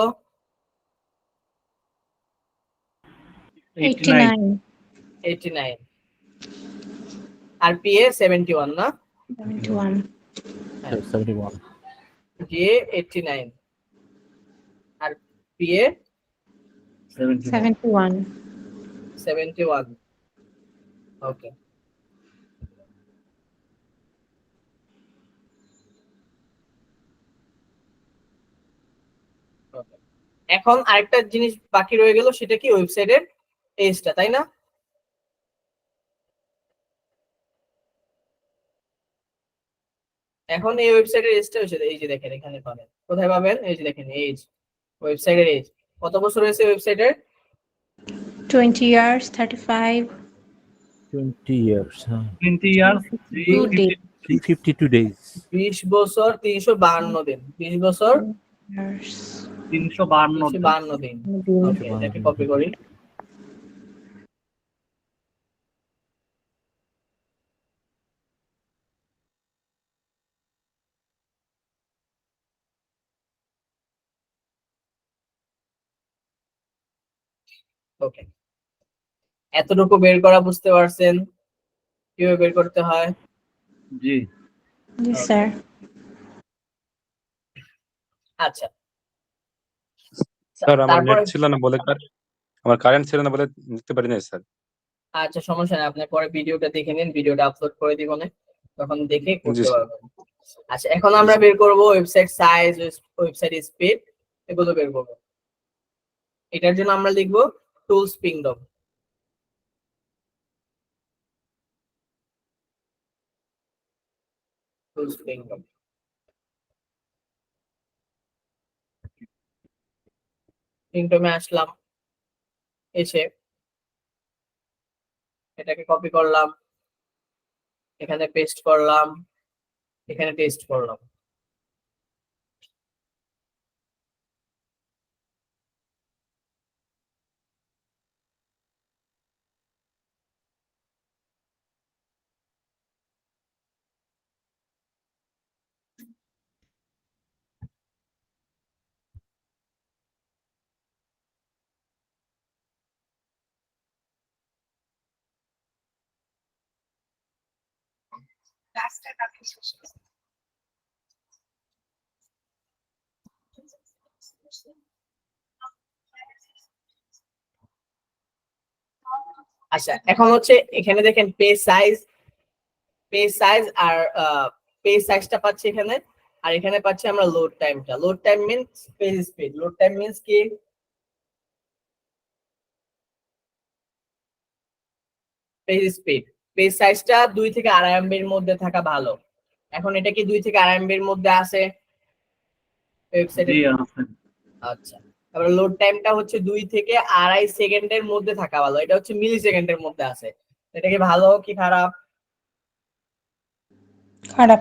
89 আর পিএ 71 না? 71 ডিএ 89 আর পিএ 71। ওকে, এখন আরেকটা জিনিস বাকি রয়ে গেল, সেটা কি? ওয়েবসাইটের এজটা, তাই না? এখন এই ওয়েবসাইটের এজটা হচ্ছে, এই যে দেখেন এখানে পাবেন। কোথায় পাবেন? এই যে দেখেন এজ, ওয়েবসাইটের এজ। কত বছর হয়েছে ওয়েবসাইটের? 20 years, 35. 20 years 20 years 352 days 20 বছর 352 দিন। 20 বছর 352 দিন। ওকে, এটাকে কপি করি। ওকে, এতটুকু বের করা বুঝতে পারছেন কিভাবে বের করতে হয়? জি জি স্যার। আচ্ছা স্যার আমার নেট তারপরে ছিল না বলে আমার কারেন্ট ছিল না বলে নিতে পারি না স্যার। আচ্ছা, সমস্যা নেই, আপনি পরে ভিডিওটা দেখে নিন, ভিডিওটা আপলোড করে দিব না, তখন দেখে করতে জি স্যার। পারবেন। আচ্ছা, এখন আমরা বের করব ওয়েবসাইট সাইজ, ওয়েবসাইট স্পিড, এগুলো বের করব। এটার জন্য আমরা লিখব টুলস পিংডম। টুলস পিংডম পিংডমে আসলাম, এসে এটাকে কপি করলাম, এখানে পেস্ট করলাম, এখানে পেস্ট করলাম। আচ্ছা, এখন হচ্ছে এখানে দেখেন পেজ সাইজ আর পেজ সাইজটা পাচ্ছি এখানে, আর এখানে পাচ্ছি আমরা লোড টাইমটা। Load time means page speed. Load time means কি? Page speed. পেজ সাইজটা 2 থেকে 2.5 MB এর মধ্যে থাকা ভালো। এখন এটা কি 2 থেকে 2.5 MB এর মধ্যে আছে ওয়েবসাইটে? জি আছে। আচ্ছা, তারপরে লোড টাইমটা হচ্ছে 2 থেকে 2.5 সেকেন্ডের মধ্যে থাকা ভালো। এটা হচ্ছে মিলি সেকেন্ডের মধ্যে আছে। এটা কি ভালো কি খারাপ? খারাপ।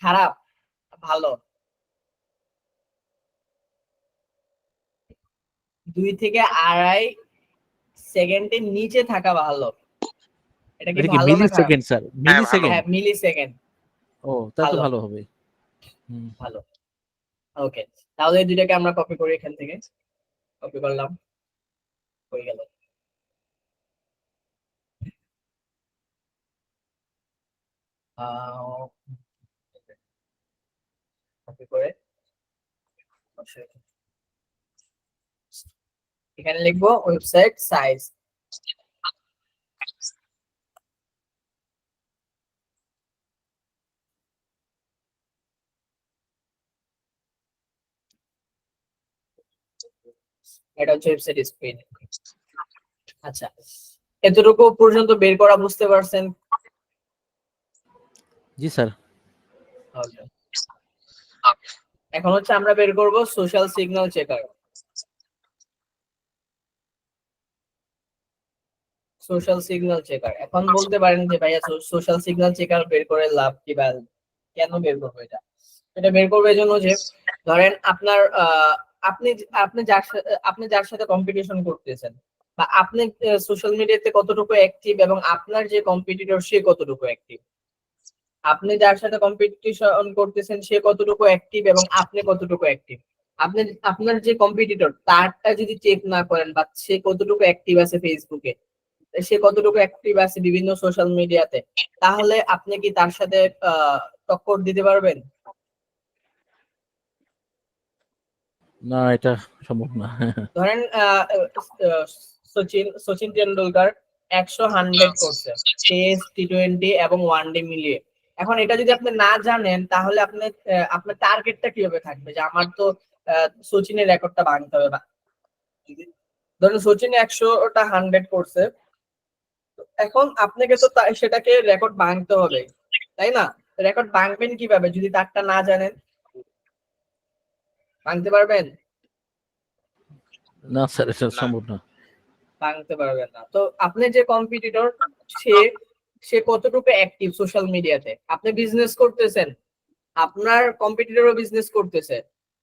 খারাপ? ভালো? 2 থেকে 2.5 সেকেন্ডের নিচে থাকা ভালো। এটা কি এটা কি ভালো মিলি না খারাপ? Second sir? Millisecond? হ্যাঁ, মিলি সেকেন্ড। ও তাহলে তো ভালো। ভালো হবে। ভালো। ওকে, তাহলে এই দুইটাকে আমরা কপি করি, এখান থেকে কপি করলাম, হয়ে গেল। কপি করে এখানে লিখবো ওয়েবসাইট সাইজ। এটা হচ্ছে ওয়েবসাইট স্পিড। আচ্ছা, এতটুকু পর্যন্ত বের করা বুঝতে পারছেন? জি স্যার। Okay. এখন হচ্ছে আমরা বের করব social signal checker. Social signal checker. এখন বলতে পারেন যে ভাইয়া সোশ্যাল সিগন্যাল চেকার বের করে লাভ কি, বা কেন বের করবো এটা? এটা বের করবো এই জন্য যে ধরেন আপনার আপনি আপনি যার সাথে কম্পিটিশন করতেছেন, বা আপনি সোশ্যাল মিডিয়াতে কতটুকু অ্যাক্টিভ এবং আপনার যে কম্পিটিটর সে কতটুকু অ্যাক্টিভ। আপনি যার সাথে কম্পিটিশন করতেছেন সে কতটুকু অ্যাক্টিভ এবং আপনি কতটুকু অ্যাক্টিভ। আপনি আপনার যে কম্পিটিটর তারটা যদি চেক না করেন, বা সে কতটুকু অ্যাক্টিভ আছে ফেসবুকে, সে কতটুকু অ্যাক্টিভ আছে বিভিন্ন সোশ্যাল মিডিয়াতে, তাহলে আপনি কি তার সাথে টক্কর দিতে পারবেন? না, এটা সম্ভব না। ধরেন সচিন টেন্ডুলকার 100 করছে টেস্ট, টি20 এবং ওয়ানডে মিলিয়ে। এখন এটা যদি আপনি না জানেন তাহলে আপনি আপনার টার্গেটটা কিভাবে থাকবে যে আমার তো সচিনের রেকর্ডটা ভাঙতে হবে। ধরেন সচিন 100টা 100 করছে, এখন আপনাকে তো সেটাকে রেকর্ড ভাঙতে হবে, তাই না? রেকর্ড ভাঙবেন কিভাবে যদি তারটা না জানেন? ভাঙতে পারবেন না স্যার, এটা সম্ভব না। ভাঙতে পারবেন না। তো আপনি যে কম্পিটিটর সে সে কতটুকু অ্যাক্টিভ সোশ্যাল মিডিয়াতে। আপনি বিজনেস করতেছেন, আপনার কম্পিটিটরও বিজনেস করতেছে,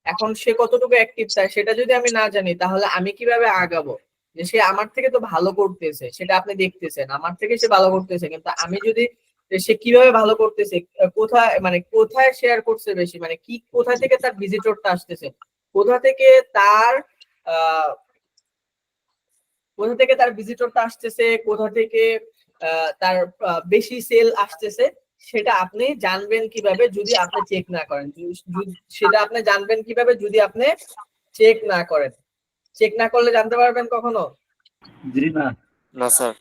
এখন সে কতটুকু অ্যাক্টিভ চায় সেটা যদি আমি না জানি তাহলে আমি কিভাবে আগাবো? যে সে আমার থেকে তো ভালো করতেছে সেটা আপনি দেখতেছেন, আমার থেকে সে ভালো করতেছে, কিন্তু আমি যদি সে কিভাবে ভালো করতেছে, কোথায় মানে কোথায় শেয়ার করছে বেশি, মানে কি কোথা থেকে তার ভিজিটরটা আসতেছে, কোথা থেকে তার আহ কোথা থেকে তার ভিজিটরটা আসতেছে, কোথা থেকে তার বেশি সেল আসতেছে, সেটা আপনি জানবেন কিভাবে যদি আপনি চেক না করেন? সেটা আপনি জানবেন কিভাবে যদি আপনি চেক না করেন? চেক না করলে জানতে পারবেন কখনো? জি না। না স্যার।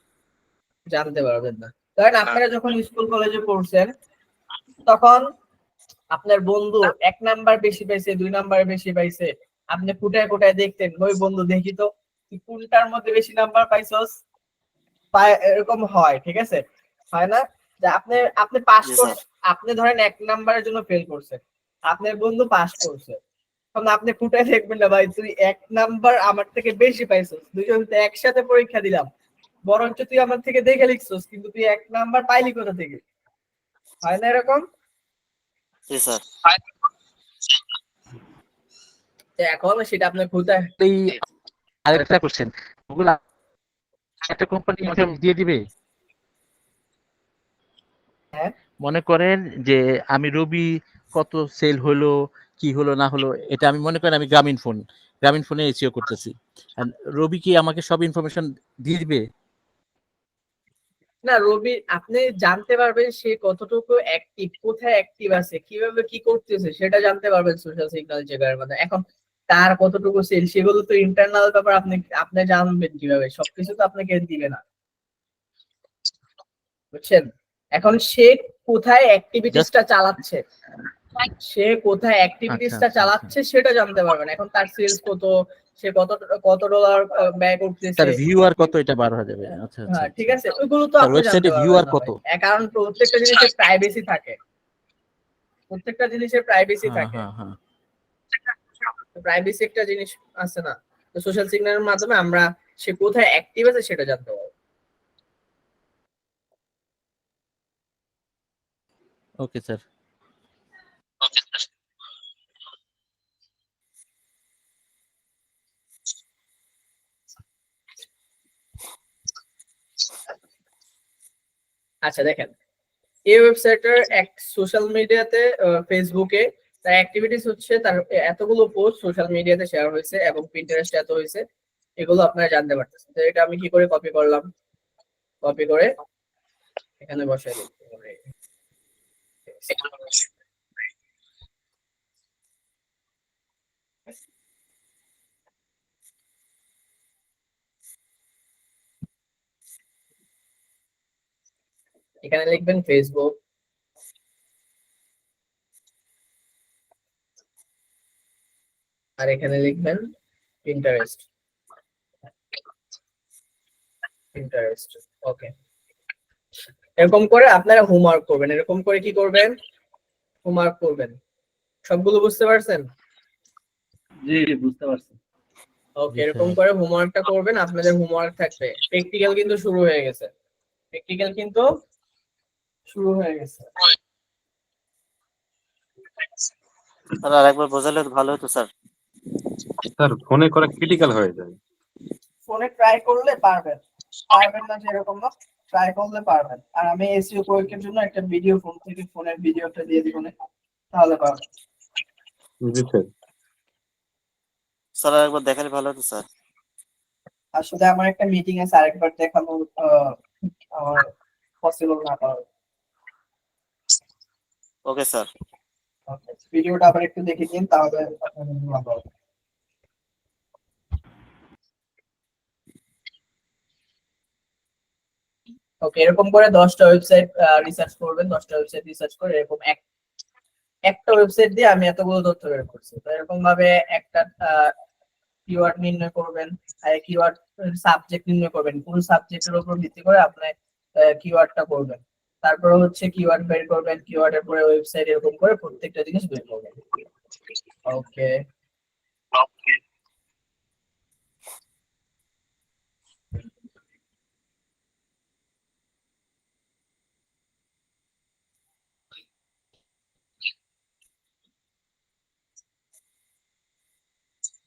জানতে পারবেন না। কারণ আপনারা যখন স্কুল কলেজে পড়ছেন তখন আপনার বন্ধু 1 নাম্বার বেশি পাইছে, 2 নাম্বার বেশি পাইছে, আপনি ফুটায় ফুটায় দেখতেন, ওই বন্ধু দেখি তো তুই কোনটার মধ্যে বেশি নাম্বার পাইছস, এরকম হয়, ঠিক আছে? হয় না যে আপনি পাস করছেন, আপনি ধরেন 1 নাম্বারের জন্য ফেল করছেন, আপনার বন্ধু পাস করছে, তখন আপনি ফুটায় দেখবেন না ভাই তুই 1 নাম্বার আমার থেকে বেশি পাইছস, দুজন তো একসাথে পরীক্ষা দিলাম, বরঞ্চ তুই আমার থেকে দেখে লিখছস, কিন্তু তুই 1 নাম্বার পাইলি কোথা থেকে? হয় না এরকম? জি স্যার। এখন সেটা আপনি ফুটায় এই আরেকটা কোশ্চেন, গুগল একটা কোম্পানি দিয়ে দিবে, হ্যাঁ মনে করেন যে আমি রবি কত সেল হলো কি হলো না হলো, এটা আমি মনে করেন আমি গ্রামীণ ফোনে এসিও করতেছি, রবি কি আমাকে সব ইনফরমেশন দিয়ে দিবে? না, রবি আপনি জানতে পারবেন সে কতটুকু অ্যাক্টিভ, কোথায় অ্যাক্টিভ আছে, কিভাবে কি করতেছে সেটা জানতে পারবেন সোশ্যাল সিগন্যাল চেকারের মাধ্যমে। এখন তার কতটুকু সেল সেগুলো তো ইন্টারনাল ব্যাপার, আপনি জানবেন কিভাবে? সবকিছু তো আপনাকে দিবে না, বুঝছেন? এখন সে কোথায় অ্যাক্টিভিটিসটা চালাচ্ছে, সেটা জানতে পারবেন। এখন তার সেলস কত, সে কত ডলার ব্যয় করতেছে, তার ভিউয়ার কত, এটা বার হয়ে যাবে। আচ্ছা আচ্ছা, হ্যাঁ ঠিক আছে, ওইগুলো তো আপনি ওয়েবসাইটে জানতে পারবেন ভিউয়ার না কত? ভাই। কারণ প্রত্যেকটা জিনিসের প্রাইভেসি থাকে, প্রত্যেকটা জিনিসের প্রাইভেসি থাকে, প্রাইভেসি একটা জিনিস আছে না? তো সোশ্যাল সিগন্যালের মাধ্যমে আমরা সে কোথায় অ্যাক্টিভ আছে সেটা জানতে পারবো। Okay sir. আচ্ছা দেখেন, এই ওয়েবসাইটের এক সোশ্যাল মিডিয়াতে, ফেসবুকে তার অ্যাক্টিভিটিস হচ্ছে তার এতগুলো পোস্ট সোশ্যাল মিডিয়াতে শেয়ার হয়েছে এবং পিন্টারেস্টে এত হয়েছে, এগুলো আপনারা জানতে পারতেছেন। তো এটা আমি কি করে কপি করলাম, কপি করে এখানে বসাই দিই। এখানে লিখবেন ফেসবুক, আর এখানে লিখবেন পিন্টারেস্ট, ওকে। এরকম করে আপনারা হোমওয়ার্ক করবেন, এরকম করে কি করবেন, হোমওয়ার্ক করবেন। সবগুলো বুঝতে পারছেন? জি বুঝতে পারছি। ওকে, এরকম করে হোমওয়ার্কটা করবেন। আপনাদের হোমওয়ার্ক থাকবে, প্র্যাকটিক্যাল কিন্তু শুরু হয়ে গেছে, স্যার আরেকবার বোঝালে ভালো হতো স্যার। স্যার ফোনে করা ক্রিটিক্যাল হয়ে যায়। ফোনে ট্রাই করলে পারবেন, পারবেন না যেরকম না, ট্রাই করলে পারবেন। আর আমি এসইও কোয়েকের জন্য একটা ভিডিও ফোন থেকে ফোনের ভিডিওটা দিয়ে দিব না, তাহলে পারবেন। জি স্যার। স্যার আরেকবার দেখালে ভালো হতো স্যার। আসলে আমার একটা মিটিং আছে, আরেকবার দেখানো আমার পসিবল না পারে। ওকে স্যার। ওকে, ভিডিওটা আবার একটু দেখে নিন, তাহলে আপনাদের ভালো হবে। ওকে, এরকম করে 10টা ওয়েবসাইট রিসার্চ করবেন, 10টা ওয়েবসাইট রিসার্চ করে এরকম একটা ওয়েবসাইট দিয়ে আমি এতগুলো তথ্য বের করছি। তো এরকম ভাবে একটা কিওয়ার্ড নির্ণয় করবেন, কিওয়ার্ড সাবজেক্ট নির্ণয় করবেন, কোন সাবজেক্টের উপর ভিত্তি করে আপনি কিওয়ার্ডটা করবেন। তারপরে হচ্ছে কিওয়ার্ড বের করবেন, কিওয়ার্ডের পরে ওয়েবসাইট, এরকম করে প্রত্যেকটা জিনিস বের করবেন। ওকে,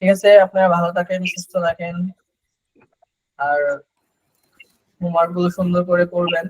ঠিক আছে, আপনারা ভালো থাকেন, সুস্থ থাকেন, আর হোমওয়ার্ক গুলো সুন্দর করে করবেন।